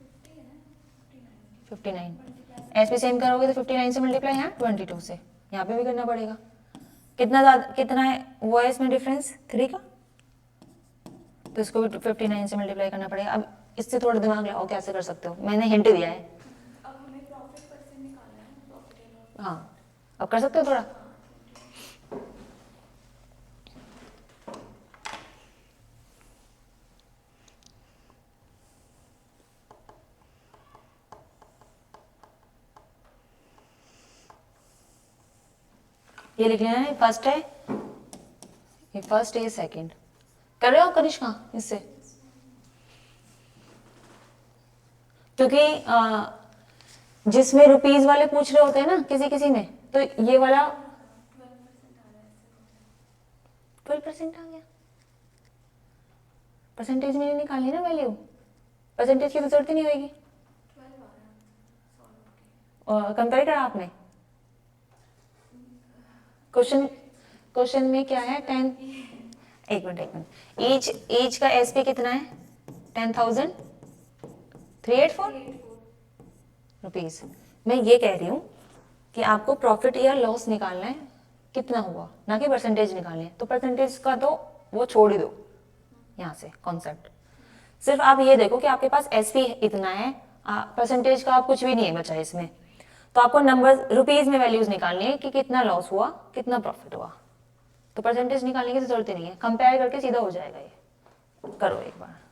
50 है ना. 59. 59 एसपी सेम करोगे तो 59 से मल्टीप्लाई यहाँ 22 से, यहाँ पे भी करना पड़ेगा। कितना ज़्यादा, कितना है वो है इसमें डिफरेंस 3 का, तो इसको भी 59 से मल्टीप्लाई करना पड़ेगा। अब इससे थोड़ा दिमाग लगाओ, कैसे कर सकते हो, मैंने हिंट दिया है। अब हमें प्रॉफिट परसेंट निकालना है. Profit and loss. हाँ, अब कर सकते हो थोड़ा। हाँ. 20. ये लिख लेना है, फर्स्ट है, ये फर्स्ट, ये सेकंड। कर रहे हो कनिष्का इससे? क्योंकि जिसमें रुपीज वाले पूछ रहे होते हैं ना किसी किसी में, तो ये वाला 12% आ रहा है इससे. 12% आ गया। परसेंटेज में नहीं निकालनी ना वैल्यू, परसेंटेज की तो जरूरत ही नहीं होगी। 12 आ रहा है सॉल्व होके. कंपेयर करा आपने क्वेश्चन में क्या है? 10, एक मिनट, ईच का एसपी कितना है? 10,384 रुपीज। मैं ये कह रही हूँ कि आपको प्रॉफिट या लॉस निकालना है, कितना हुआ, ना कि परसेंटेज निकालनी है। तो परसेंटेज का तो वो छोड़ ही दो यहाँ से कॉन्सेप्ट, सिर्फ आप ये देखो कि आपके पास एसपी इतना है, परसेंटेज का आप कुछ भी नहीं है बचा इसमें। तो आपको नंबर रुपीज में वैल्यूज निकालनी है कि कितना लॉस हुआ, कितना प्रॉफिट हुआ। तो परसेंटेज निकालने की जरूरत ही नहीं है, कंपेयर करके सीधा हो जाएगा। ये करो एक बार।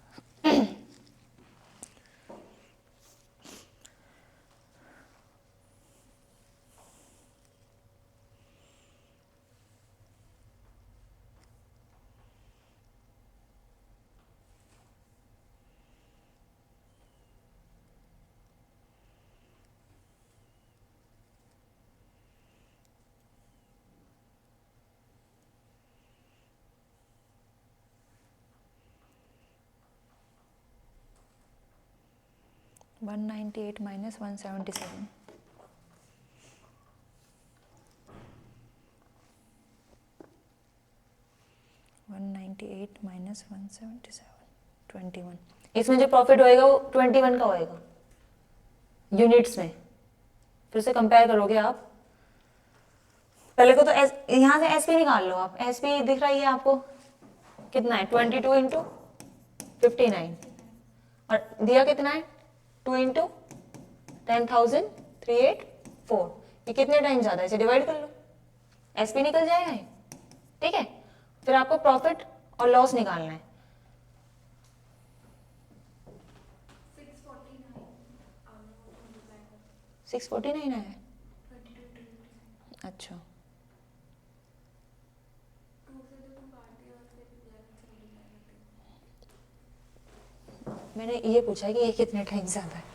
198 minus 177, 198 minus 177, 21। इसमें जो प्रॉफिट होएगा वो 21 का होएगा यूनिट्स में। फिर से कंपेयर करोगे आप, पहले को तो यहाँ से एसपी निकाल लो आप। एसपी दिख रहा है आपको कितना है? 22 इंटू 59, और दिया कितना है? 2 इंटू 10,384। ये कितने टाइम ज़्यादा है, इसे डिवाइड कर लो, एसपी निकल जाएगा ये, ठीक है। फिर आपको प्रॉफिट और लॉस निकालना है। 649 आया है। 22 अच्छा 2 से जब हम काटते हैं फिर 11 से मल्टीप्लाई करते हैं। मैंने ये पूछा है कि ये कितने टाइम से आता है।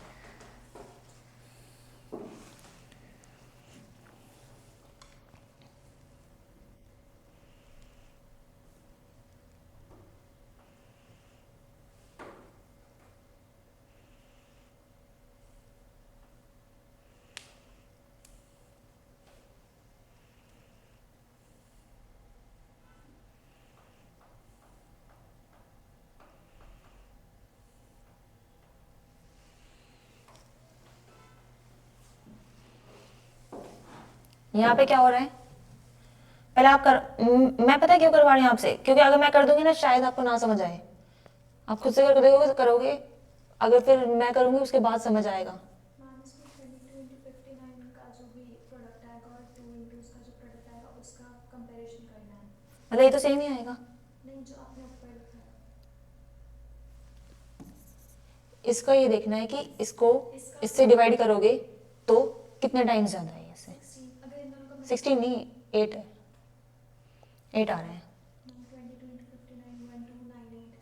यहाँ पे क्या हो रहा है, पहले आप मैं पता है क्यों करवा रही हूँ आपसे, क्योंकि अगर मैं कर दूंगी ना शायद आपको ना समझ आए। आप खुद से कर दोगे तो करोगे, अगर फिर मैं करूंगी उसके बाद समझ आएगा। मैम इसमें 22 into 59 का जो भी प्रोडक्ट आएगा और 2 into उसका जो प्रोडक्ट आएगा उसका कंपैरिजन करना है। मतलब ये तो सेम ही आएगा। नहीं, जो आपने ऊपर लिखा है इसका ये देखना है कि इसको इसका इससे डिवाइड करोगे तो कितने टाइम ज्यादा है इससे। 16, अगर इन दोनों का 16 नहीं 8 है, 8 आ रहा है। 22 into 59 1298 है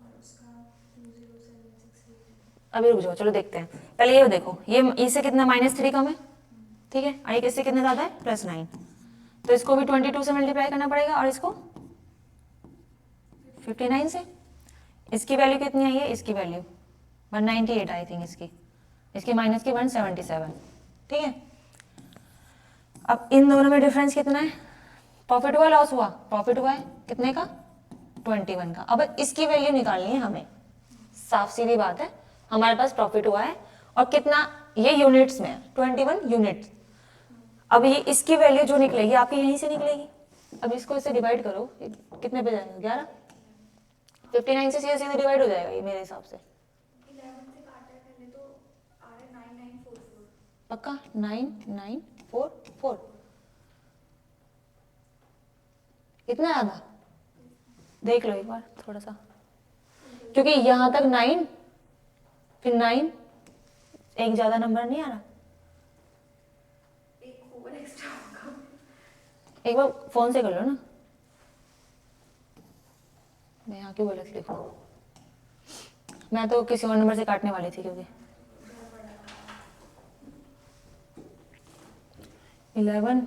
और उसका 20768 है। अभी रुक जाओ, चलो देखते हैं पहले ये देखो, ये इससे कितना -3 कम है, ठीक है, और इससे कितना ज्यादा है +9, तो इसको भी 22 से मल्टीप्लाई करना पड़ेगा और इसको 59 से। इसकी वैल्यू कितनी आई है, इसकी वैल्यू 198 आई थिंक, इसकी माइनस की 177, ठीक है। अब इन दोनों में डिफरेंस कितना है, प्रॉफिट हुआ लॉस हुआ, प्रॉफिट हुआ है कितने का 21 का। अब इसकी वैल्यू निकालनी है हमें, साफ सीधी बात है, हमारे पास प्रॉफिट हुआ है और कितना, ये यूनिट्स में है 21 यूनिट्स। अब ये इसकी वैल्यू जो निकलेगी आपकी यहीं से निकलेगी। अब इसको इससे डिवाइड करो, कितने पे जाएगा 11, 59 से सीधे सीधे डिवाइड हो जाएगा ये मेरे हिसाब से। 11 से काटा है पहले तो आ रहा है 9944। पक्का 9944, इतना ज्यादा देख लो एक बार थोड़ा सा, क्योंकि यहां तक 9 फिर 9 एक ज्यादा नंबर नहीं आ रहा। एक ओवर एक्स्ट्रा होगा। एक बार फोन से कर लो ना, मैं यहाँ क्यों गलत लिखूं, मैं तो किसी और नंबर से काटने वाली थी, क्योंकि 11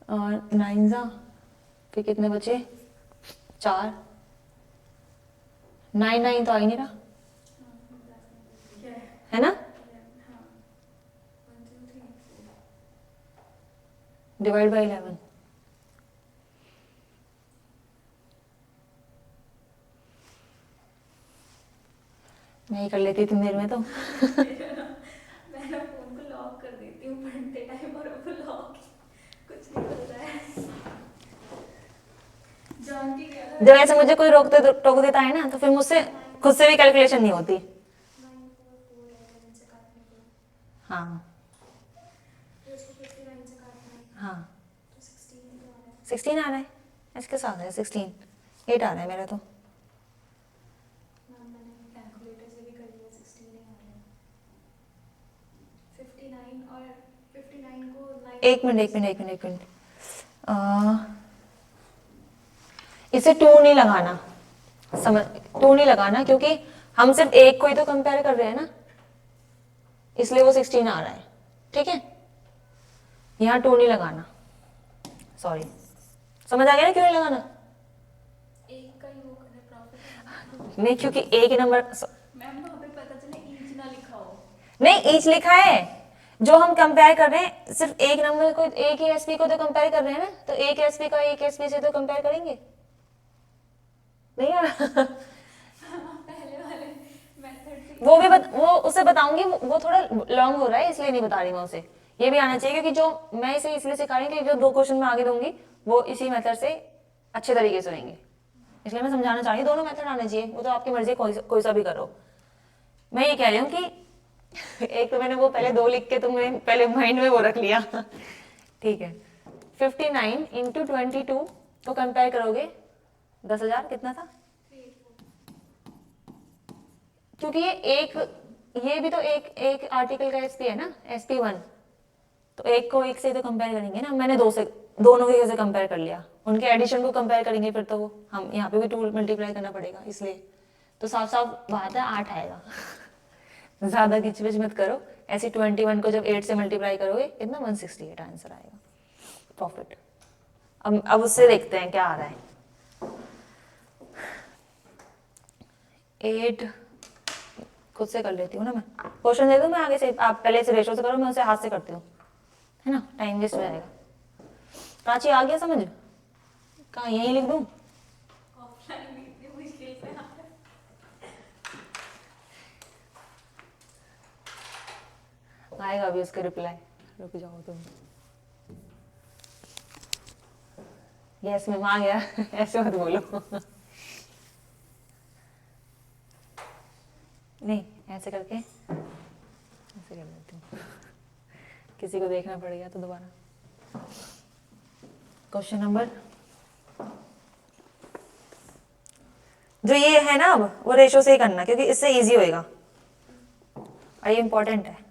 और 9 जा फिर कितने बचे 4, 9 तो आ ही नहीं रहा है ना, डिवाइड बाई 11, मैं ही कर लेती इतनी देर में तो। मैं ना फोन को लॉक कर देती हूँ पढ़ते टाइम और अब लॉक कुछ नहीं होता है। जान के क्या जब ऐसे मुझे कोई टोक देता है ना तो फिर मुझसे खुद से भी कैलकुलेशन नहीं होती। 944 है 11 से काटने को, हाँ फिर उसको 59 से काटना है हाँ तो 16 तो आ रहा है। 16 आ रहा है, इसके साथ है 16, 8 आ रहा है मेरा तो। मैम मैंने कैलकुलेटर से भी कर लिया, 16 ही आ रहा है। 59 और 59 को 9 एक मिनट इसे 2 नहीं लगाना, समझ 2 नहीं लगाना, क्योंकि हम सिर्फ एक को ही तो कंपेयर कर रहे हैं ना, इसलिए वो 16 आ रहा है, ठीक है। यहाँ 2 नहीं लगाना, सॉरी, समझ आ गया ना क्यों नहीं लगाना। एक का ही वो करना प्रॉफिट। नहीं, क्योंकि एक ही नंबर, मैम वहाँ पे पता चले इंच ना लिखा हो। नहीं ईच लिखा है, जो हम कंपेयर कर रहे हैं सिर्फ एक नंबर को, एक ही एसपी को तो कंपेयर कर रहे हैं ना, तो एक एसपी का एक एसपी से तो कंपेयर करेंगे नहीं यार। पहले वाले मेथड से वो भी वो उसे बताऊंगी, वो थोड़ा लॉन्ग हो रहा है इसलिए नहीं बता रही मैं उसे, ये भी आना चाहिए, क्योंकि जो मैं इसे इसलिए सिखा रही हूँ कि जो 2 क्वेश्चन मैं आगे दूंगी वो इसी मेथड से अच्छे तरीके से होंगे, इसलिए मैं समझाना चाह रही हूँ। दोनों मेथड आने चाहिए, वो तो आपकी मर्जी, कोई सा भी करो। मैं ये कह रही हूँ कि एक तो मैंने वो पहले 2 लिख के तुमने पहले माइंड में वो रख लिया, ठीक है। 59 इंटू 22 को कंपेयर करोगे 10,000 कितना था, 384। क्योंकि ये ये भी तो एक एक आर्टिकल का एसपी है ना, SP1, तो एक को एक से तो कंपेयर करेंगे ना, मैंने दो से दोनों के से कंपेयर कर लिया, उनके एडिशन को कंपेयर करेंगे फिर तो हम यहाँ पे भी 2 मल्टीप्लाई करना पड़ेगा, इसलिए तो साफ साफ बात है 8 आएगा। ज़्यादा खिचपिच मत करो, ऐसे 21 को जब 8 से मल्टीप्लाई करोगे कितना 168 आंसर आएगा प्रॉफिट। अब उससे देखते हैं क्या आ रहा है। 8 खुद से कर लेती हूँ ना मैं, क्वेश्चन दे दूँ मैं आगे से, आप पहले से रेशो से करो, मैं उसे हाथ से करती हूँ, है ना, टाइम वेस्ट हो जाएगा। प्राची आ गया समझ, कहाँ यहीं लिख दूँ? ऑफलाइन में इतनी मुश्किल से आ रहा है। आएगा अभी उसका रिप्लाई, रुक जाओ तुम। यस मैम आ गया। ऐसे मत बोलो। नहीं ऐसे करके ऐसे कर देती हूँ, किसी को देखना पड़ेगा तो दोबारा। क्वेश्चन नंबर जो ये है ना, अब वो रेशो से ही करना क्योंकि इससे इजी होएगा और ये इंपॉर्टेंट है।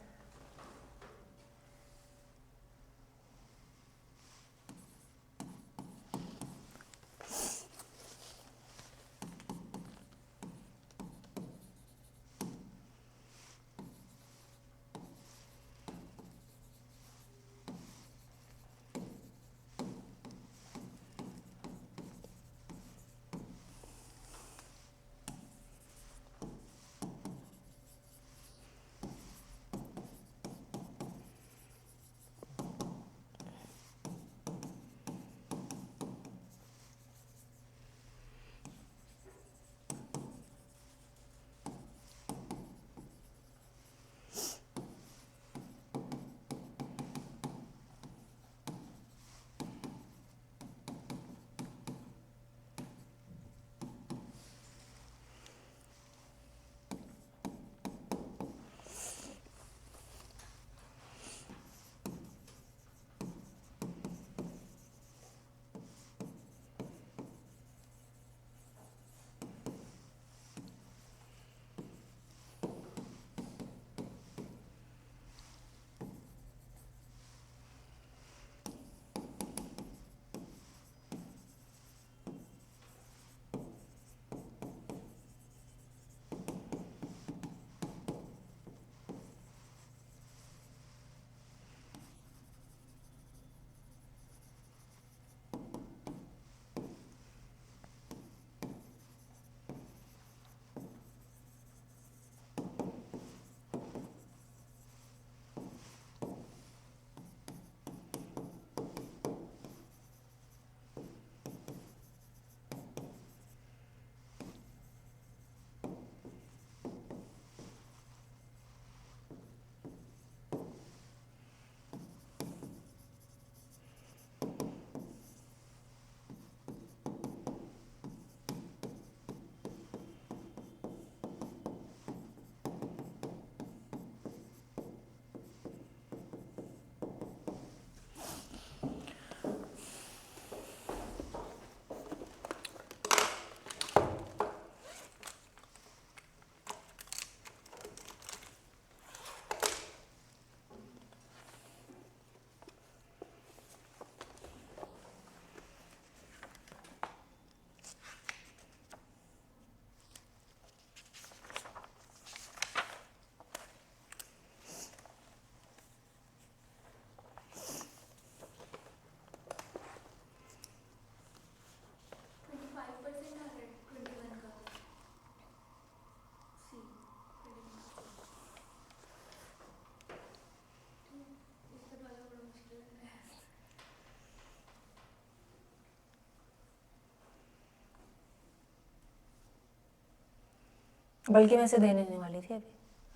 बल्कि मैं इसे देने वाली थी अभी,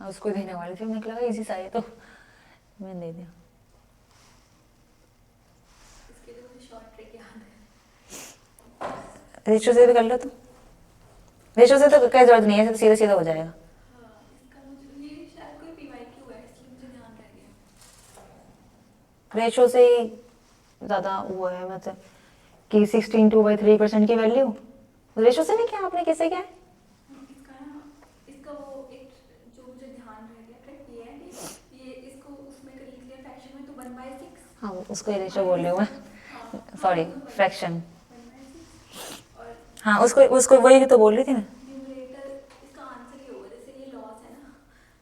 हाँ उसको देने वाली थी, मुझे लगा इजी सा है तो मैंने दे दिया। इसके लिए मुझे शॉर्ट ट्रिक याद है। रेशो से भी कर लो तुम, रेशो से तो कोई जरूरत नहीं है, ऐसे तो सीधा सीधा हो जाएगा। हाँ इसका मुझे, ये शायद कोई PYQ है इसलिए मुझे ध्यान रह गया। रेशो से ही ज़्यादा वो है, मतलब कि 16/3% की वैल्यू रेशो से नहीं किया आपने, कैसे क्या है? इसका ना, इसका वो एक जो मुझे ध्यान रह हाँ उसको ही रेशो बोल रही हूँ मैं, सॉरी फ्रैक्शन। और हाँ उसको उसको वही तो बोल रही थी मैं। न्यूमरेटर इसका आंसर ये होगा, जैसे ये लॉस है ना,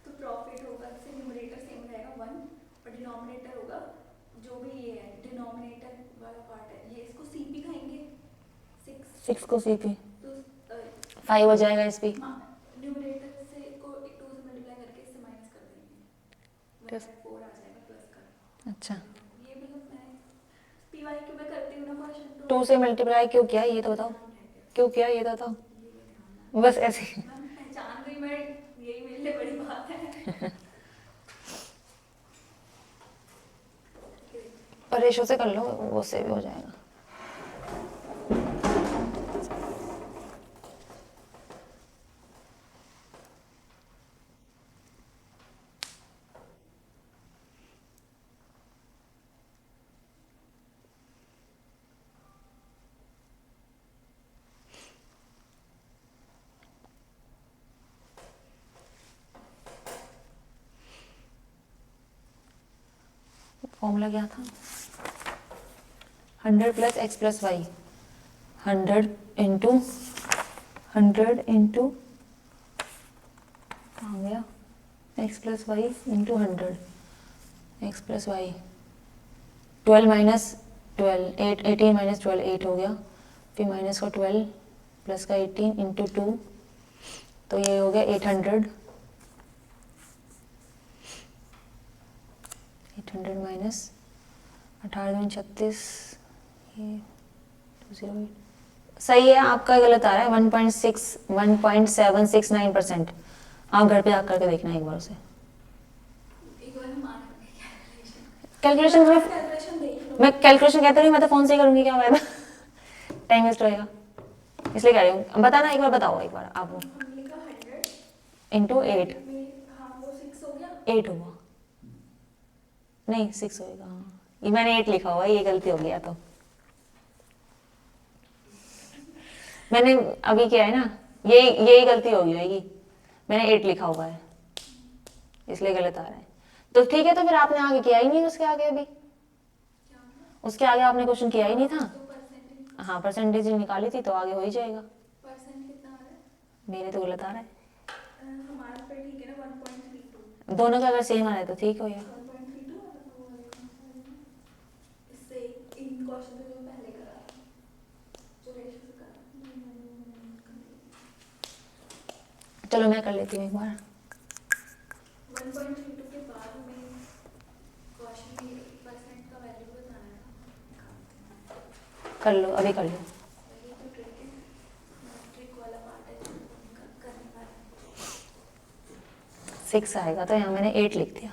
तो प्रॉफिट होगा, जैसे न्यूमरेटर सेम रहेगा 1 और डिनोमिनेटर होगा जो भी ये है, डिनोमिनेटर वाला पार्ट है ये, इसको सीपी खाएंगे 6, 6 को सी पी, तो 5 हो जाएगा इस पी। न्यूमरेटर से को 2 से मल्टीप्लाई करके इससे माइनस कर देंगे, 1/4 आ जाएगा प्लस का। अच्छा ये मतलब मैं पीवाई क्यों मैं करती हूँ ना क्वेश्चन, 2 से मल्टीप्लाई क्यों किया ये तो बताओ, क्यों किया ये तो बताओ, बस ऐसे ही। मैं पहचान गई, मैं यही मेरे लिए बड़ी बात है। और रेशो से कर लो, वो से भी हो जाएगा। फॉर्मूला क्या था, 100 plus X plus Y, 100 into 100 into आ गया X plus Y into 100 X plus Y, 12 minus 12 8, 18 minus 12 8 हो गया, फिर माइनस का 12 प्लस का 18 इंटू 2, तो ये हो गया 800 माइनस 18 36, ये 208 सही है, आपका गलत आ रहा है 1.769%। आप घर पे जा करके देखना एक बार से एक बार मान कैलकुलेशन में। कैलकुलेशन देख लो। मैं कैलकुलेशन कहता नहीं, मैं तो फोन से ही करूंगी, क्या फायदा, टाइम वेस्ट होएगा, इसलिए कह रही हूँ। बताना एक बार, बताओ एक बार आप। हमने लिखा 100 इंटू 8, में, हाँ वो 6 हो गया, 8 हुआ नहीं 6 होएगा, हाँ ये मैंने 8 लिखा हुआ है, ये गलती हो गया, तो मैंने अभी किया है ना, यही गलती होगी होगी, मैंने 8 लिखा हुआ है इसलिए गलत आ रहा है। तो ठीक है, तो फिर आपने आगे किया ही नहीं उसके आगे, अभी क्या उसके आगे आपने क्वेश्चन किया ही नहीं था। तो परसेंटेज, हाँ परसेंटेज निकाली थी तो आगे हो ही जाएगा। परसेंट कितना आ रहा है? मेरे तो गलत आ रहा है, हमारा पे ठीक है ना 1.32, दोनों का अगर सेम आ रहा है तो ठीक हो गया। 1.32 और वो वाले कौन सा है? इससे इन क्वेश्चन पे जो पहले करा था, जो रेशो से करा, चलो मैं कर लेती हूँ एक बार। 1.32 के बाद हमें क्वेश्चन में परसेंट का वैल्यू बताना है ना, कर लो अभी कर लो। वही तो ट्रिक है, ट्रिक वाला पार्ट है जो करने वाला है। 6 आएगा, तो यहाँ मैंने 8 लिख दिया।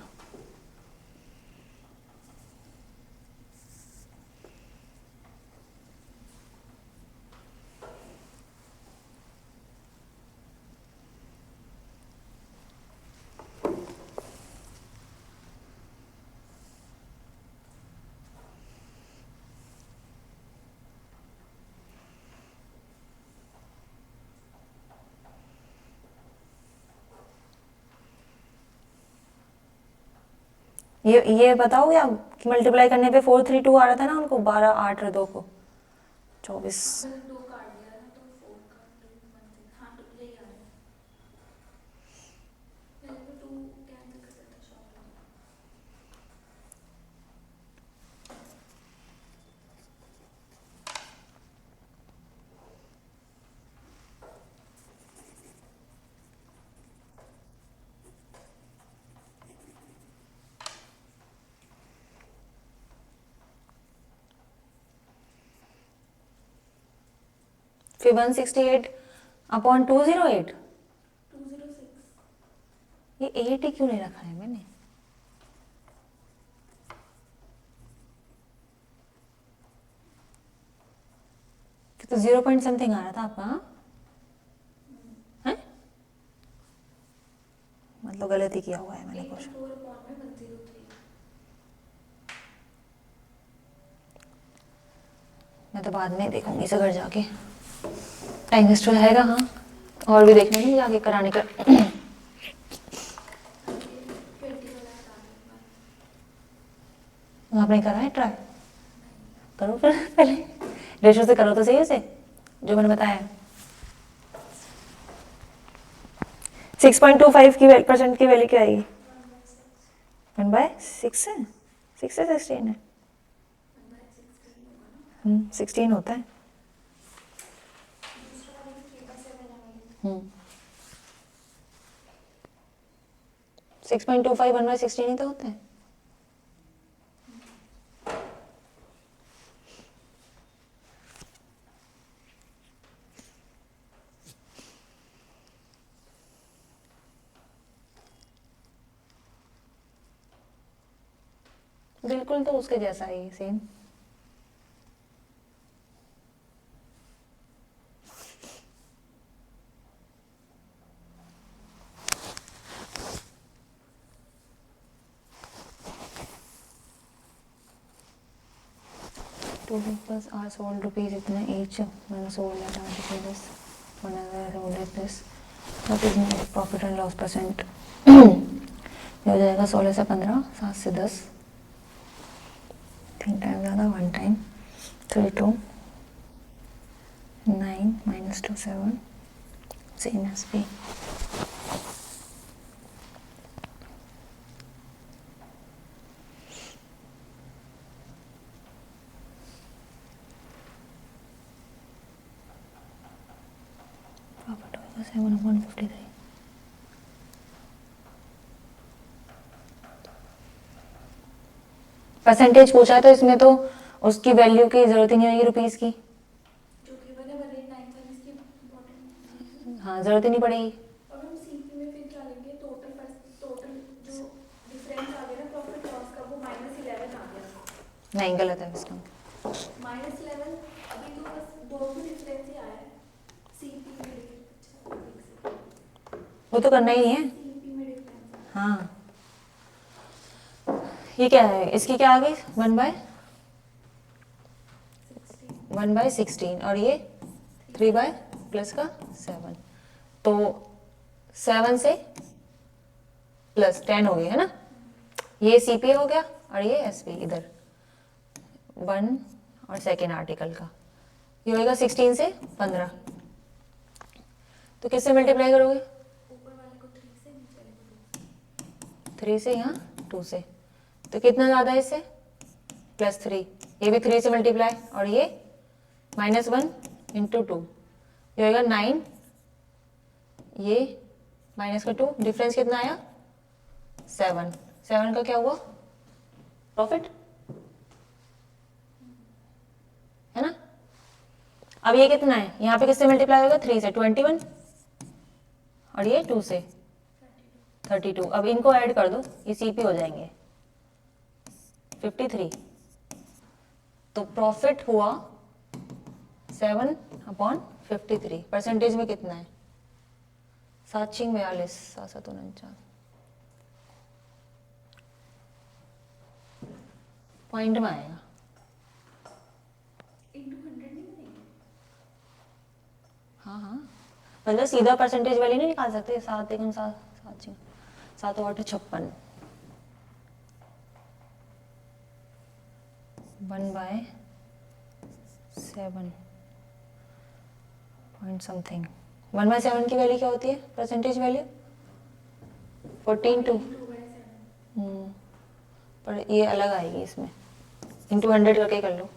ये बताओगे आप कि मल्टीप्लाई करने पे 432 आ रहा था ना उनको, 12 8 और 2 को 24। मैंने 2 काट दिया ना, तो 4 का 2 1 6, हाँ तो यही आ रहा है। पहले तो 2 कैंसिल कर देता शॉर्ट में। फिर 168 अपॉन 208, 206, ये 8 ही क्यों नहीं रखा है मैंने, तो 0 पॉइंट समथिंग आ रहा था आपका, हाँ है मतलब गलत ही किया हुआ है मैंने क्वेश्चन। 84 अपॉन में 103। मैं तो बाद में देखूंगी इसे घर जाके, टाइम वेस्ट हो जाएगा। हाँ और भी देखने नहीं जाके कराने का। 20 वाला हटा दूंगा। आपने करा है ट्राई? करो फिर पहले रेशो से करो तो सही उसे जो मैंने बताया। 6.25 की % की वैल्यू क्या आएगी? 1/6 है, 6 है 16 है, 16 होता है। 6.25 1/16 ही तो होता है। बिल्कुल तो उसके जैसा ही same. Two papers are sold rupees इतने each. One sold at article this, one other sold at this. What is net profit and loss %? ये हो जाएगा 16 से 15, 7 से 10, 3 टाइम ज़्यादा, 1 time, 3 2 9 - 2 7, same as B. Profit होगा 7/53. परसेंटेज पूछा है तो इसमें तो उसकी वैल्यू की जरूरत ही नहीं होगी रुपीस की। जो कि बने बने 9 था इसकी इम्पोर्टेंट। हाँ जरूरत ही नहीं पड़ेगी। और हम सीपी में फिर क्या लेंगे? टोटल जो डिफरेंस आ गया ना प्रॉफिट लॉस का, वो -11 आ गया। नहीं गलत है इसका। -11 अभी तो बस दोनों में डिफरेंस ही आया है सीपी में। अच्छा वो तो करना ही नहीं है। सीपी में डिफरेंस। हाँ ये क्या है, इसकी क्या आ गई? 1/16 और ये 3 प्लस का 7, तो 7 से प्लस 10 हो गई है ना। ये सीपी हो गया और ये एसपी इधर 1 और सेकेंड आर्टिकल का ये होगा 16 से 15। तो किससे मल्टीप्लाई करोगे? ऊपर वाले को 3 से, नीचे वाले को 3 से, यहाँ 2 से, तो कितना ज़्यादा है इससे? +3, ये भी 3 से मल्टीप्लाई और ये -1 × 2, ये होगा 9, ये -2, डिफरेंस कितना आया? 7 का क्या हुआ? प्रॉफिट है ना। अब ये कितना है? यहाँ पे किससे मल्टीप्लाई होगा? 3 से, 21, और ये 2 से 32। अब इनको ऐड कर दो, ये सीपी हो जाएंगे 53। तो प्रॉफिट हुआ 7/53। परसेंटेज में कितना है? 742, 749। पॉइंट में आएगा। × 100 नहीं बनेगा। हाँ हाँ, मतलब सीधा परसेंटेज वैल्यू नहीं निकाल सकते। 7 × 7, 7 7 8 56, 1/7 पॉइंट समथिंग। 1/7 की वैल्यू क्या होती है? Percentage value 14 2। पर ये अलग आएगी इसमें, × 100 करके कर लो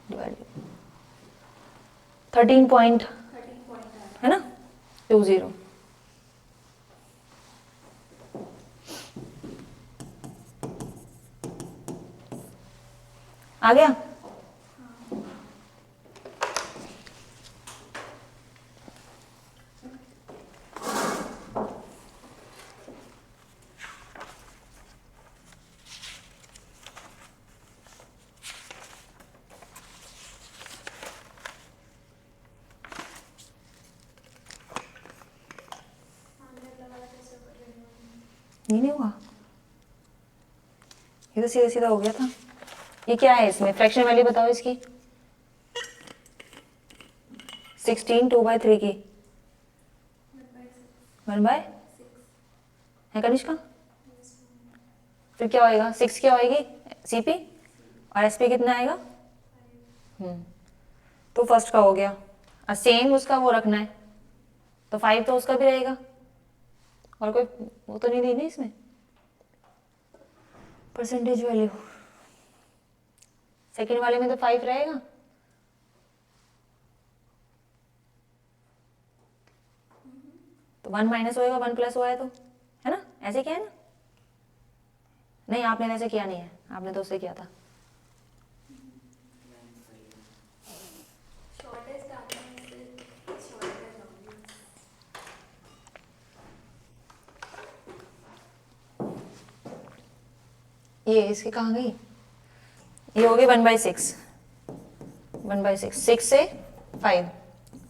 डिवाइड। 13 पॉइंट है ना, 20। आ गया। ये नहीं हुआ, ये तो सीधा सीधा हो गया था। ये क्या है इसमें? फ्रैक्शन वैल्यू बताओ इसकी। 16 2/3 की 1/6 है कनिष्का। फिर क्या होएगा? 6 क्या होएगी? सीपी और एस पी कितना आएगा? तो फर्स्ट का हो गया, और सेम उसका वो रखना है तो 5 तो उसका भी रहेगा, और कोई वो तो नहीं दी ना इसमें परसेंटेज वैल्यू। सेकेंड वाले में तो 5 रहेगा, तो 1 माइनस होएगा, 1 प्लस हुआ है तो, है ना? ऐसे किया है ना? नहीं, आपने वैसे किया नहीं है, आपने तो उससे किया था। शॉर्टेस्ट आता है इससे शॉर्ट कर जाऊंगी। ये इसकी कहाँ गई? ये हो गई 1/6, 1/6, 6 से 5,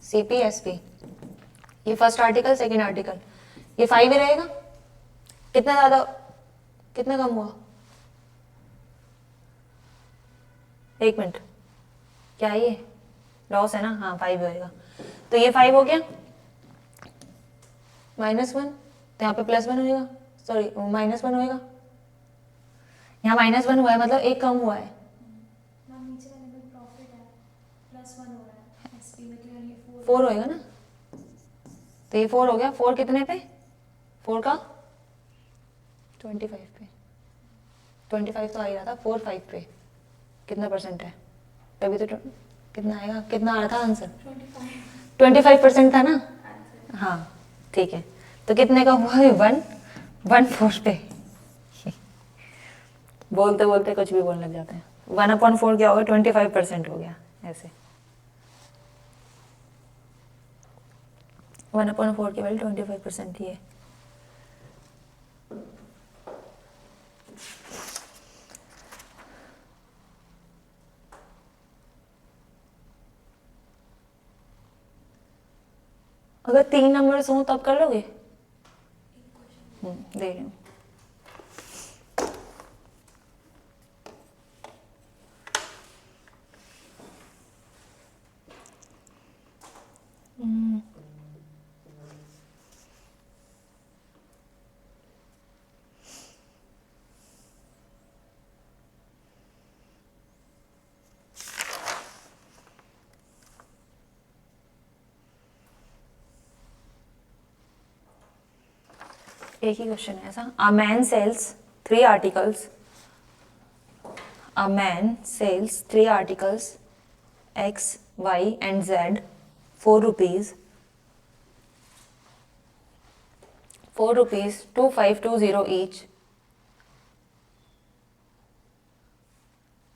सी पी एस पी। ये फर्स्ट आर्टिकल, सेकेंड आर्टिकल, ये 5 ही रहेगा। कितना ज़्यादा, कितना कम हुआ? 1 मिनट, क्या है ये? लॉस है ना? हाँ, 5 होएगा, तो ये 5 हो गया, -1, तो यहाँ पे +1 होएगा, सॉरी -1 होएगा, यहाँ -1 हुआ है, मतलब एक कम हुआ है। मैम नीचे वाले में प्रॉफिट है +1 हो रहा है, एसपी में तो यार ये 4 होएगा ना, तो ये 4 हो गया। 4 कितने पे? 4 का 25 पे, 25 तो आ ही रहा था, 4 5 पे कितना परसेंट है? तभी तो कितना आएगा, कितना आ रहा था आंसर? 25% था ना? आंसर। हाँ ठीक है, तो कितने का हुआ है? 1/4 पे। बोलते बोलते कुछ भी बोलने लग जाते हैं। 1/4 क्या होगा? 25% हो गया, ऐसे 1/4 की वैल्यू 25% ही है। अगर 3 नंबर्स हों तब कर लोगे? दे रही हूँ। एक ही क्वेश्चन है ऐसा। A man sells 3 articles, a man sells 3 articles X, Y and Z 4 rupees 2520 each,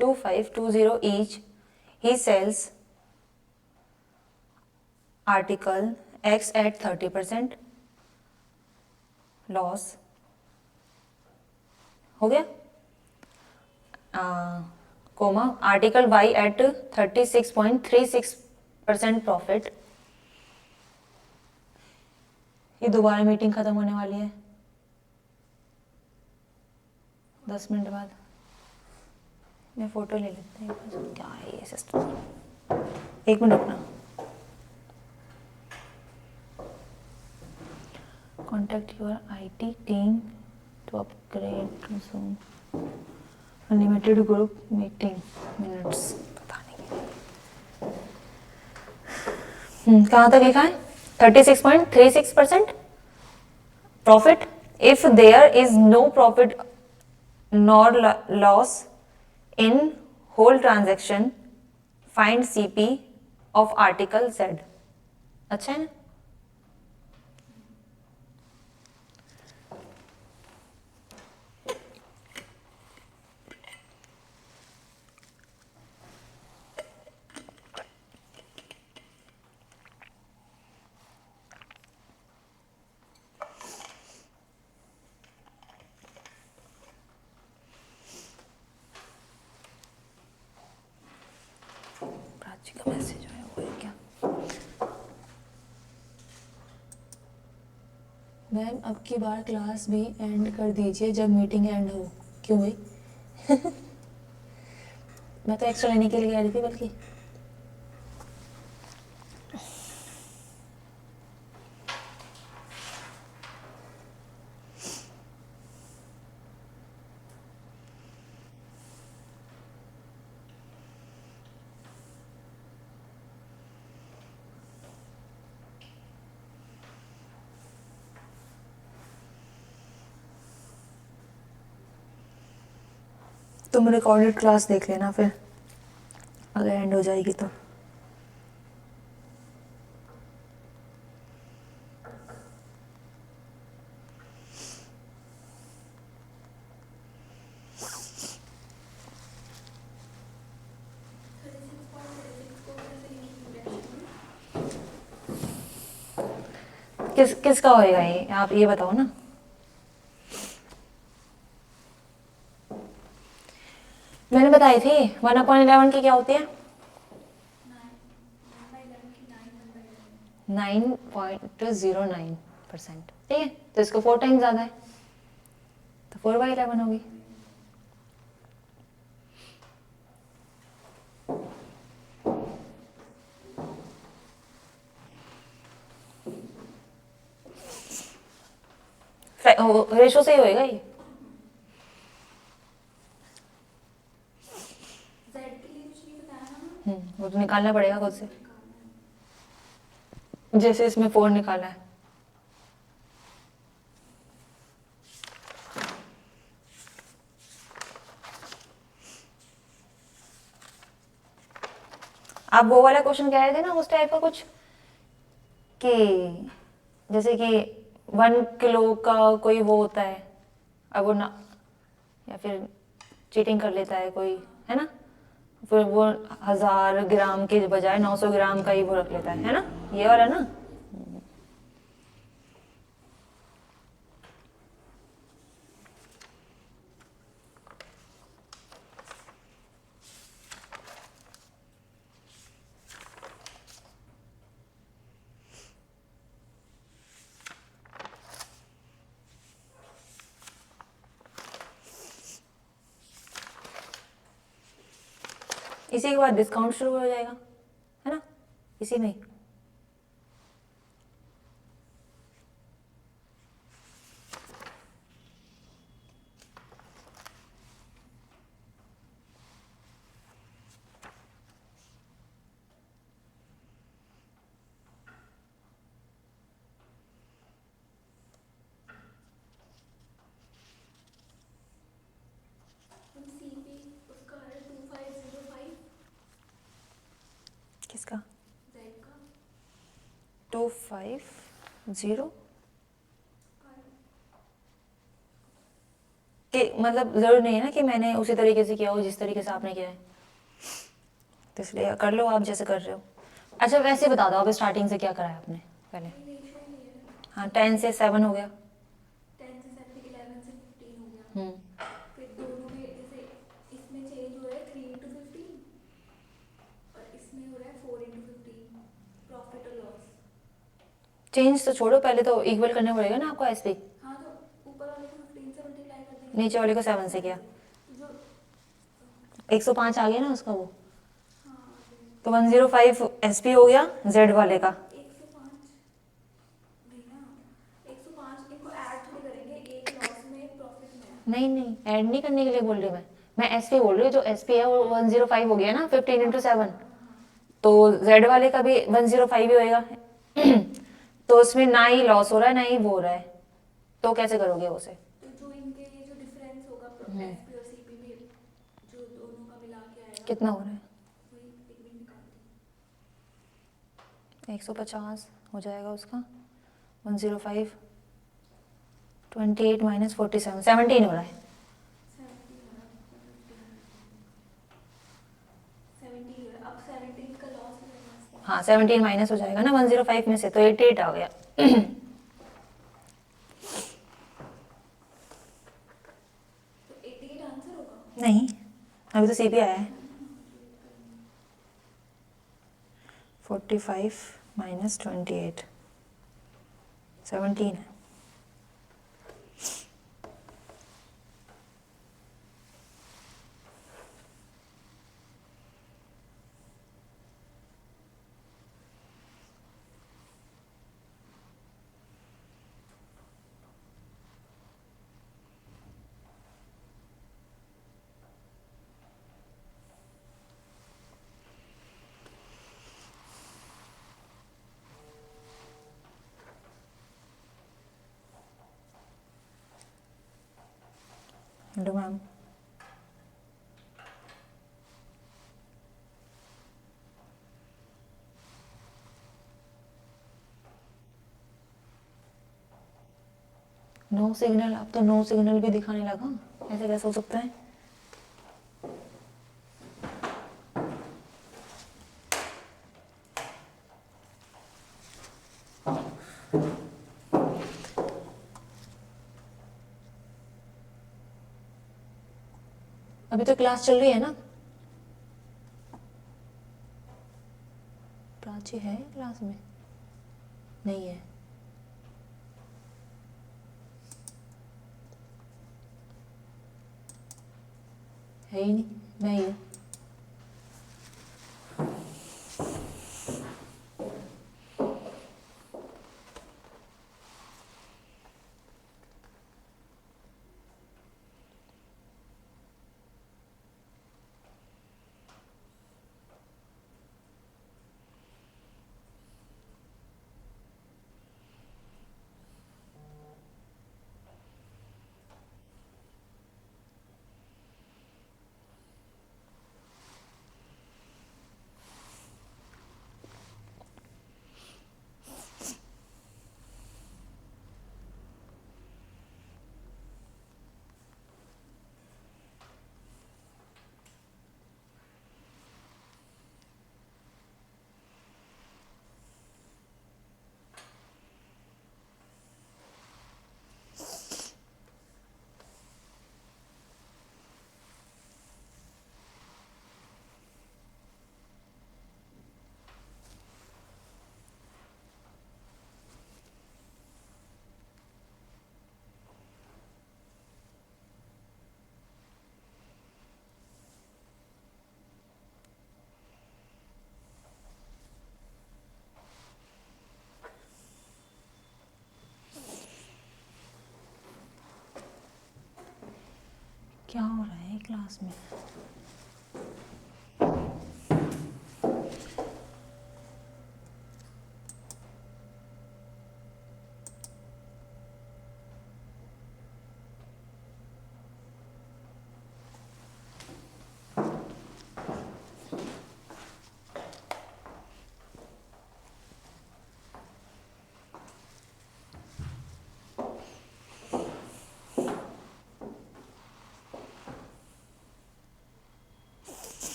2520 each. He sells article X at 30% loss, हो गया, comma article Y at 36.36% profit. ये दोबारा मीटिंग खत्म होने वाली है 10 मिनट बाद। मैं फोटो ले लेती हूँ, क्या है ये सिस्टम। 1 मिनट रुकना। Contact your IT team to upgrade to Zoom unlimited group meeting minutes. पता नहीं कहाँ तक लिखा है? 36.36% profit. If there is no profit nor loss in whole transaction, find CP of article Z। अच्छा है ना? प्राची का मैसेज आया हुआ है क्या? मैम अब की बार क्लास भी एंड कर दीजिए जब मीटिंग एंड हो। क्यों भाई? मैं तो एक्स्ट्रा लेने के लिए कह रही थी बल्कि। तुम रिकॉर्डेड क्लास देख लेना फिर, अगर एंड हो जाएगी तो। Thirty six point thirty six को कैसे लिखेंगे फ्रैक्शन में? किसका होएगा ये, आप ये बताओ ना। मैंने बताई थी 1/11 की क्या होती है? 1/11 की 1/11। 9.09%। ठीक है, तो इसको 4 टाइम्स ज़्यादा है, तो 4/11 होगी। रेशो से ही होएगा ये। जेड के लिए कुछ नहीं बताया ना? वो तो निकालना पड़ेगा खुद से, निकालना है। जैसे इसमें 4 निकाला है। आप वो वाला क्वेश्चन कह रहे थे ना उस टाइप का कुछ, कि जैसे कि 1 किलो का कोई वो होता है, अब वो ना, या फिर चीटिंग कर लेता है कोई, है ना, फिर वो 1000 ग्राम के बजाय 900 ग्राम का ही वो रख लेता है ना, ये वाला ना। इसी के बाद डिस्काउंट शुरू हो जाएगा, है ना, इसी में ही। हम सीपी उसका है 2505 किसका? जेड का 250 और कि मतलब ज़रूर नहीं है ना कि मैंने उसी तरीके से किया हो जिस तरीके से आपने किया है, तो इसलिए कर लो आप जैसे कर रहे हो। अच्छा वैसे बता दो आप स्टार्टिंग से क्या करा है आपने पहले। वही रेशो ही है। हाँ 10 से 7 हो गया। 10 से 7, 11 से 15 हो गया। हम्म, फिर दोनों में जैसे इसमें चेंज हो रहा है 3 into 15 और इसमें हो रहा है 4 into 15 प्रॉफिट और लॉस। चेंज तो छोड़ो, पहले तो इक्वल करना पड़ेगा ना आपको एसपी। हाँ तो ऊपर वाले को 15 से मल्टीप्लाई कर देंगे, नीचे वाले को 7 से किया, जो 105 आ गया ना उसका वो, हाँ आ गए। तो 105 एसपी हो गया जेड वाले का। 105 नहीं ना, 105 इनको ऐड थोड़ी करेंगे, एक लॉस में एक प्रॉफिट में। नहीं नहीं ऐड नहीं करने के लिए बोल रही मैं एसपी बोल रही हूँ, जो एसपी है वो 105 हो गया ना 15 into 7, तो जेड वाले का भी 105 ही होएगा। तो उसमें ना ही लॉस हो रहा है ना ही वो हो रहा है, तो कैसे करोगे उसे? तो जो इनके ये जो डिफरेंस होगा एसपी और सीपी में, जो दोनों का मिला के आएगा कितना हो रहा है? वही एक मिनट निकालती 150 हो जाएगा उसका, 105 28 माइनस 47 17 हो रहा है। 17 हो रहा है। अब 17 का लॉस हो जाएगा। हाँ 17 माइनस हो जाएगा ना 105 में से, तो 88 आ गया। तो 88 आंसर होगा। नहीं अभी तो सीपी आया है। 45 माइनस 28 17 है। Hello ma'am. नो सिग्नल, अब तो नो सिग्नल भी दिखाने लगा, ऐसे कैसे हो सकता है? अभी तो क्लास चल रही है ना? प्राची है क्लास में? नहीं है। है ही नहीं, मैं ही हूँ। क्या हो रहा है क्लास में?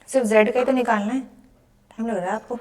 सिर्फ जेड का ही तो निकालना है, टाइम लग रहा है आपको।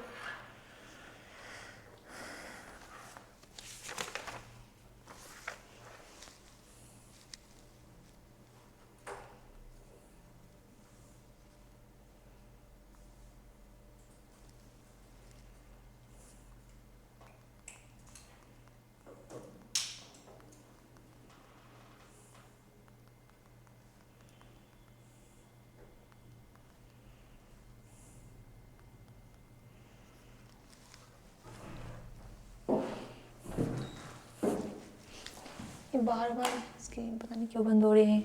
बार बार इसकी पता नहीं क्यों बंद हो रही है,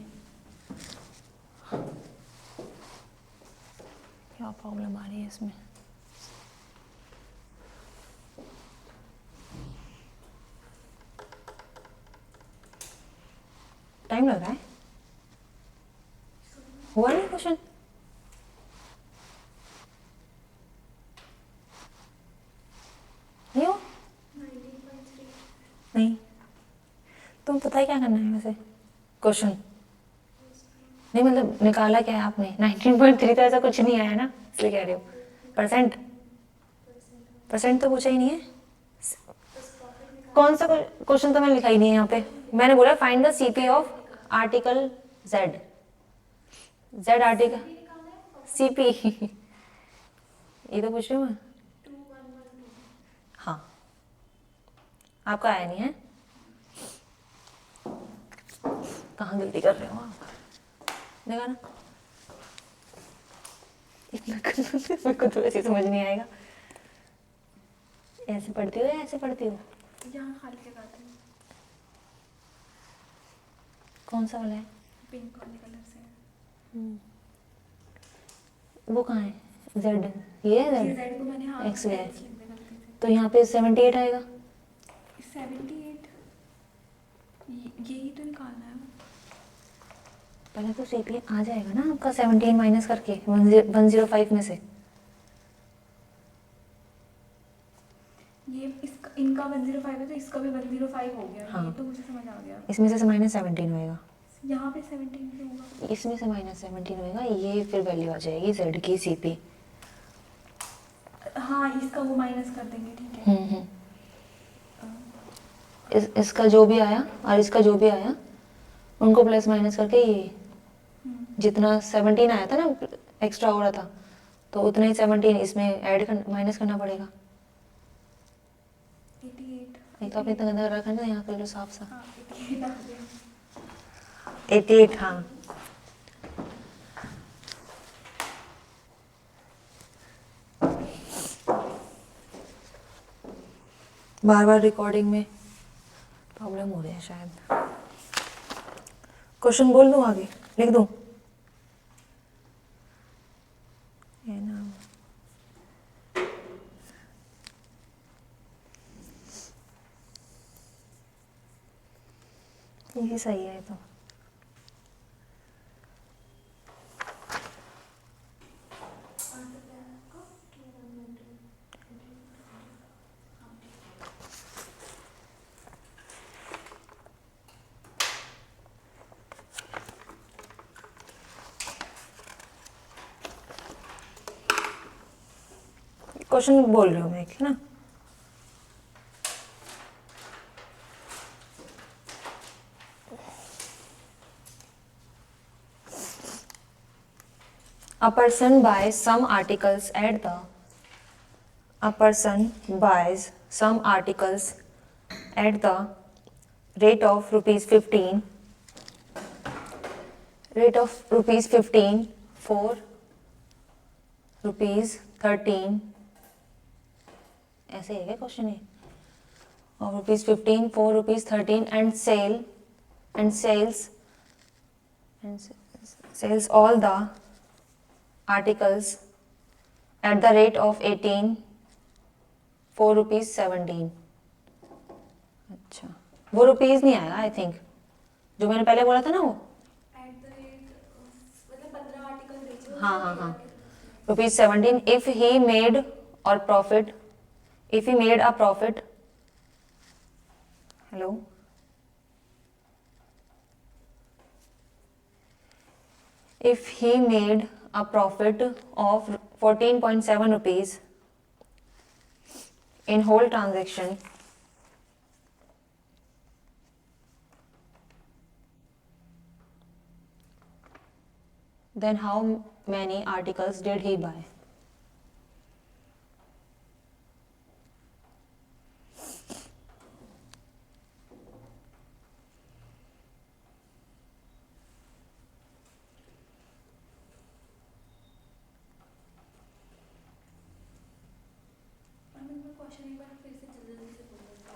क्या प्रॉब्लम आ रही है इसमें। टाइम लग रहा है, हुआ नहीं क्वेश्चन? नहीं हुआ? 19.3 नहीं, तुम पता है क्या करना है वैसे क्वेश्चन? नहीं मतलब निकाला क्या है आपने? 19.3 तो ऐसा कुछ नहीं आया ना, इसलिए कह रहे हो। परसेंट, परसेंट तो पूछा ही नहीं है। कौन सा क्वेश्चन तो मैंने लिखा ही नहीं है यहाँ पे। मैंने बोला find the CP of article Z, Z article CP ये तो पूछ रही हूँ मैं। 2112 हाँ, आपका आया नहीं है, कहाँ गलती कर रहे हो आप, देखा ना। इतना मेरे को तो ऐसे समझ नहीं आएगा। ऐसे पढ़ती हो या ऐसे पढ़ती हो? यहाँ खाली लगाते हैं, कौन सा वाला है? पिंक वाले कलर से। वो कहाँ है? जेड, ये है ये जेड, Z को मैंने हाँ X है। X लिख दिया गलती से। तो यहाँ पे 78 आएगा। 78 यही तो निकालना है। पहले तो सीपी आ जाएगा ना आपका 17 माइनस करके 105 में से। ये इसका इनका 105 है तो इसका भी 105 हो गया। हाँ। ये तो मुझे समझ आ गया। इसमें से माइनस 17 होएगा, यहाँ पे 17 क्यों होगा? इसमें से माइनस 17 होएगा, ये फिर वैल्यू आ जाएगी जेड की सीपी। हाँ इसका वो माइनस कर देंगे, ठीक है। इसका जो भी आया और इसका जो भी आया उनको प्लस माइनस करके ये जितना 17 आया था ना एक्स्ट्रा हो रहा था, तो उतना ही 17 इसमें ऐड कर माइनस करना पड़ेगा। 88 एक तो आपने इतना गंदा रखा है ना, यहाँ कर लो साफ साफ। हाँ 88 आ गया। 88, हाँ। बार बार रिकॉर्डिंग में प्रॉब्लम हो रही है शायद। क्वेश्चन बोल दूं, आगे लिख दूं? ये ना, यही सही है तो। क्वेश्चन बोल रही हूँ मैं, है ना। A person buys some articles at the a person buys some articles at the rate of rupees 15 for rupees 13, ऐसे है क्या क्वेश्चन ये, और rupees 15 for rupees 13 and sells all the articles at the rate of 18 for rupees 17। अच्छा, वो rupees नहीं आएगा I think, जो मैंने पहले बोला था ना वो। एट द रेट मतलब 15 आर्टिकल बेचे। हाँ हाँ हाँ, rupees 17 if he made or profit, if he made a profit, hello, if he made a profit of 14.7 rupees in whole transaction, then how many articles did he buy? मैं question एक बार फिर से जल्दी से बोल देता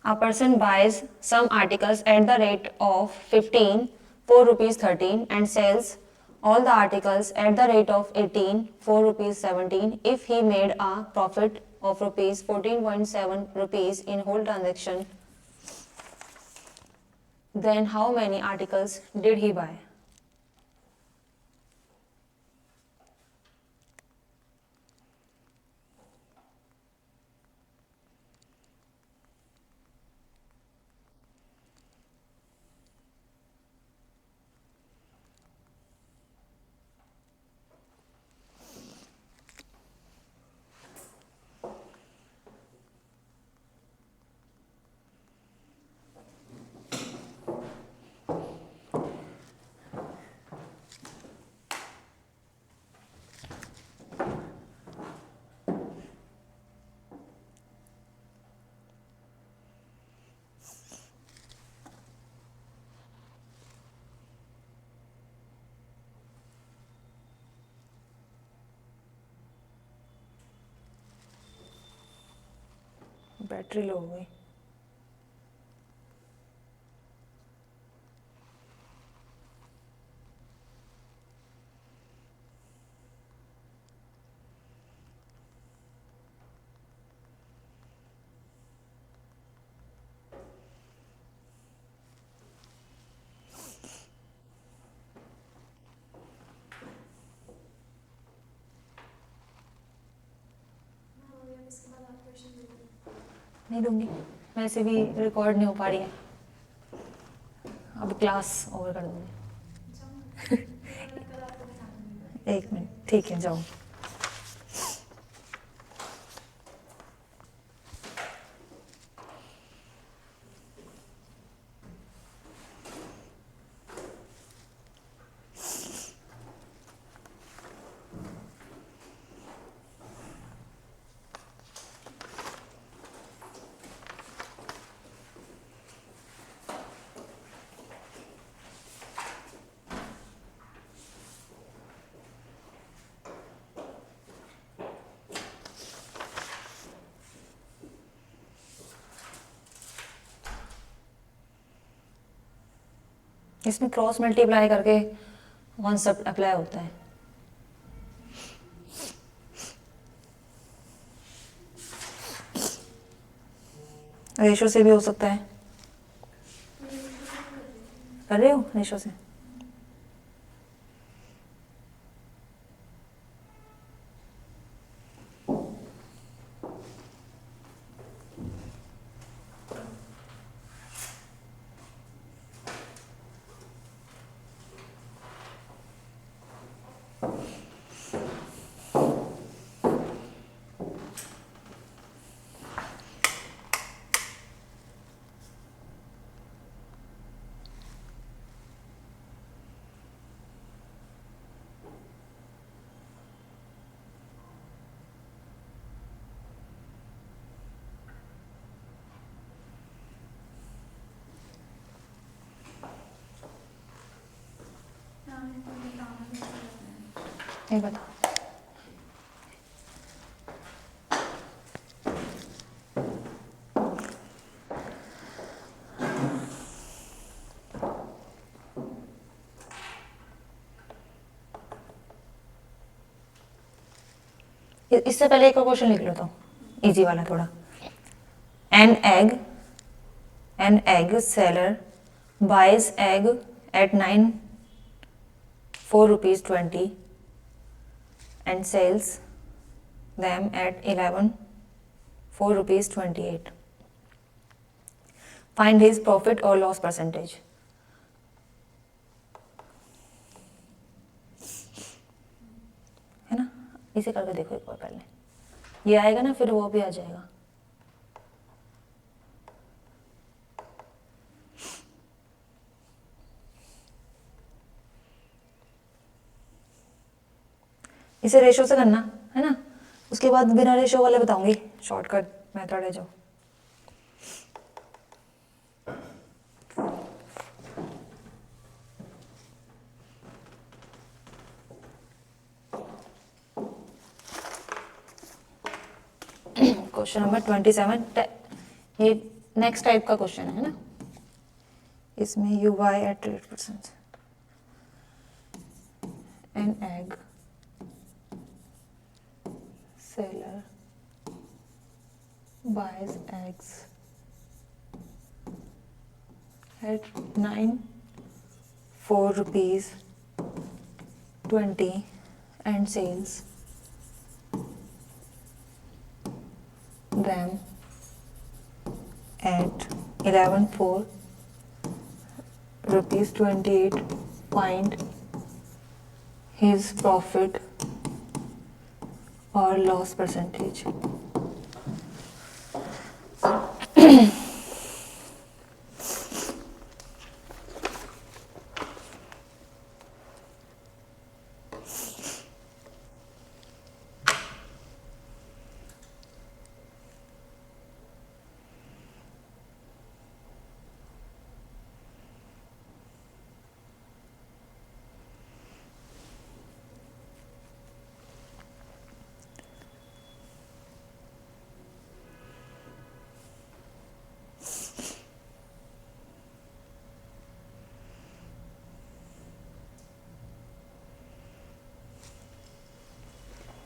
A person buys some articles at the rate of 15, 4 rupees 13 and sells all the articles at the rate of 18, 4 rupees 17. If he made a profit of rupees 14.7 rupees in whole transaction, then how many articles did he buy? Battery low हो गई. इसके बाद आप question दे दो। नहीं दूंगी, वैसे भी रिकॉर्ड नहीं हो पा रही है. अब क्लास ओवर कर दूंगी. कल आपको बताऊंगी। 1 मिनट, ठीक है, जाओ. इसमें क्रॉस मल्टीप्लाई करके कॉन्सेप्ट अप्लाई होता है. रेशो से भी हो सकता है. कर रहे हो रेशो से? नहीं पता. इससे पहले एक और क्वेश्चन लिख लो तो इजी वाला थोड़ा. An egg seller buys egg at 9 4 rupees 20 and sells them at 11 4 rupees 28. Find his profit or loss percentage. है ना, इसे करके देखो एक बार पहले. ये आएगा ना, फिर वो भी आ जाएगा. इसे रेशो से करना है ना, उसके बाद बिना रेशो वाले बताऊंगी. शॉर्टकट मेथड है जो. Question number 27. ये नेक्स्ट टाइप का क्वेश्चन है ना, इसमें you buy eight 8%, an egg seller buys eggs at 4 rupees 20 and sells them at 11 rupees 28. Find his profit or loss percentage.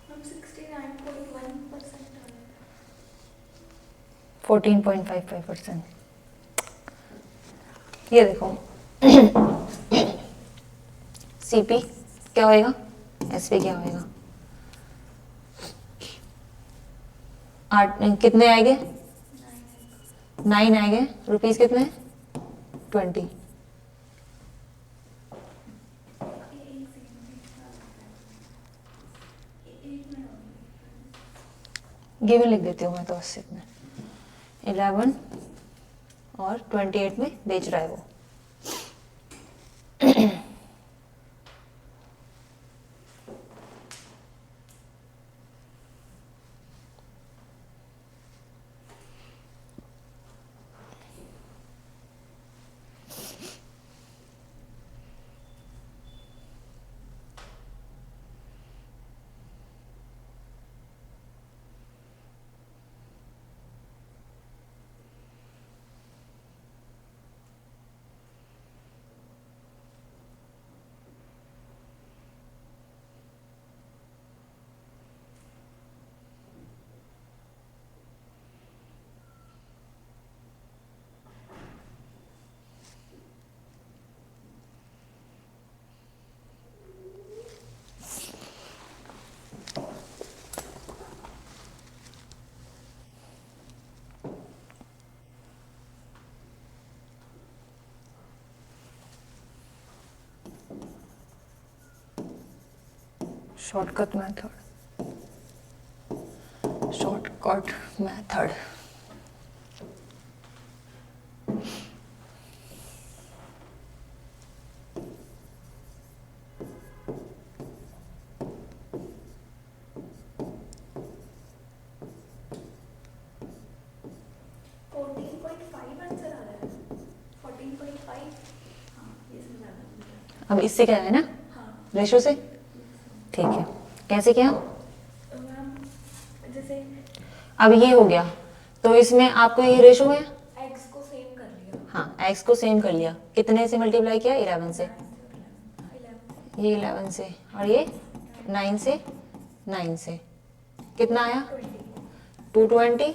हम 69.1% 14.55%। ये देखो सीपी क्या होएगा, एसपी क्या होएगा, 8 कितने आएंगे, 9 आएंगे, रुपीस कितने 20। गिवन लिख देती हूँ मैं तो उससे में 11 और 28 में बेच रहा है वो। Shortcut method. अब इससे क्या है ना, रेशो से, ठीक है। कैसे किया, जैसे अब ये हो गया तो इसमें आपको ये रेशो है, एक्स को सेम कर लिया। हाँ एक्स को सेम कर लिया, कितने से मल्टीप्लाई किया, 11 से, ये 11 से और ये 9 से, 9 से कितना आया 220,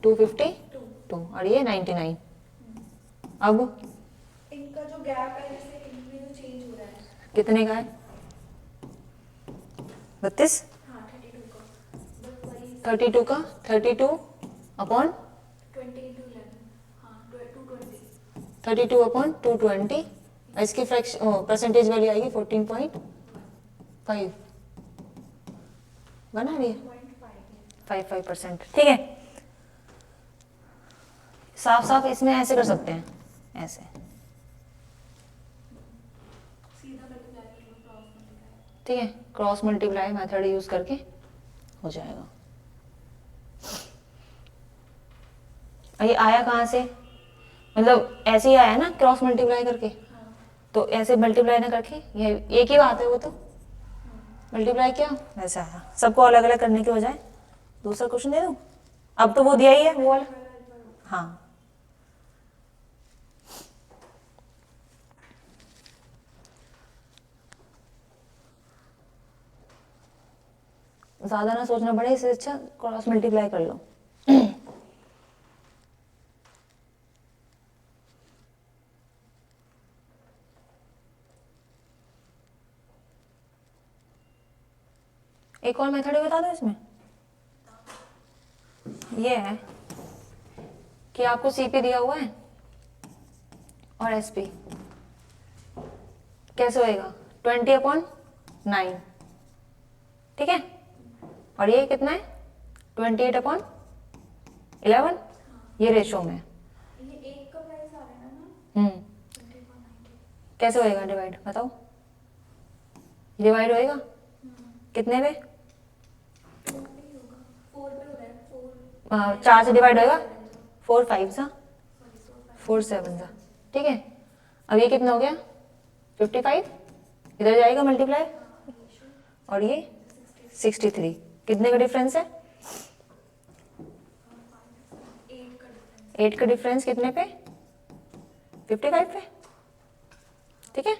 252 और ये 99। अब इनका जो गैप है, जैसे इनमें जो चेंज हो रहा है, कितने का है, 32, हाँ 32 का, बट वही 32 का 32 अपॉन 20 into 11, हाँ 220। 32 अपॉन 220, इसकी फ्रैक्शन परसेंटेज वैल्यू आएगी 14.5 बना रही है 55%, ठीक है। साफ साफ इसमें ऐसे कर सकते हैं, ऐसे सीधा मल्टीप्लाई कर लो, क्रॉस मल्टीप्लाई। ठीक है, क्रॉस मल्टीप्लाई मेथड यूज करके हो जाएगा। ये आया कहाँ से, मतलब ऐसे ही आया ना क्रॉस मल्टीप्लाई करके, हाँ। तो ऐसे मल्टीप्लाई ना करके ये एक ही बात है, वो तो मल्टीप्लाई किया वैसे आया। सबको अलग अलग करने के बजाय दूसरा क्वेश्चन दे दूं, अब तो वो दिया ही है वो वाला, हाँ, ज़्यादा ना सोचना पड़े, इससे अच्छा क्रॉस मल्टीप्लाई कर लो। एक और मेथड बता दो इसमें। ये है कि आपको सीपी दिया हुआ है और एसपी कैसे होएगा, 20/9, ठीक है। और ये कितना है, 28/11, ये रेशो में। ये एक का प्राइस आ रहा है ना। 20/90। कैसे होएगा डिवाइड बताओ, डिवाइड होएगा कितने पे, 4 पे ही होगा, 4 पे हो रहा है, 4 4 से डिवाइड होएगा, 4 5 सा 4 7 सा, ठीक है। अब ये कितना हो गया 55, इधर जाएगा मल्टीप्लाई, और ये 63, कितने का डिफरेंस है, 8 का डिफरेंस कितने पे, 55 पे, ठीक है।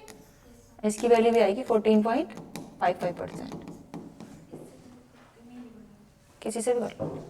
इसकी वैल्यू भी आएगी 14.55%। किसी से भी कर लो।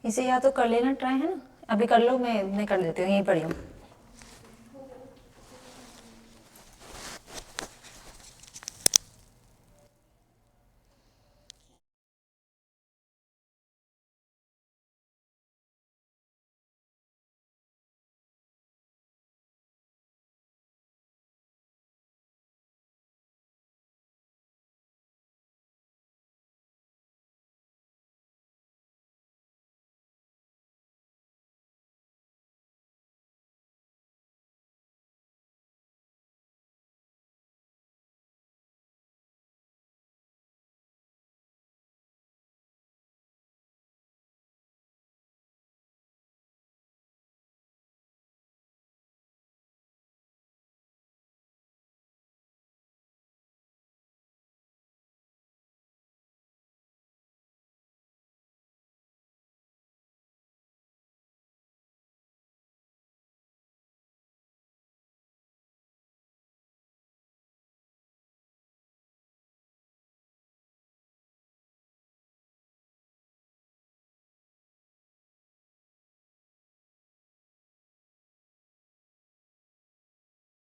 इसे या तो कर लेना ट्राई, है ना, अभी कर लो, मैं कर देती हूँ, यहीं पड़ी हूँ।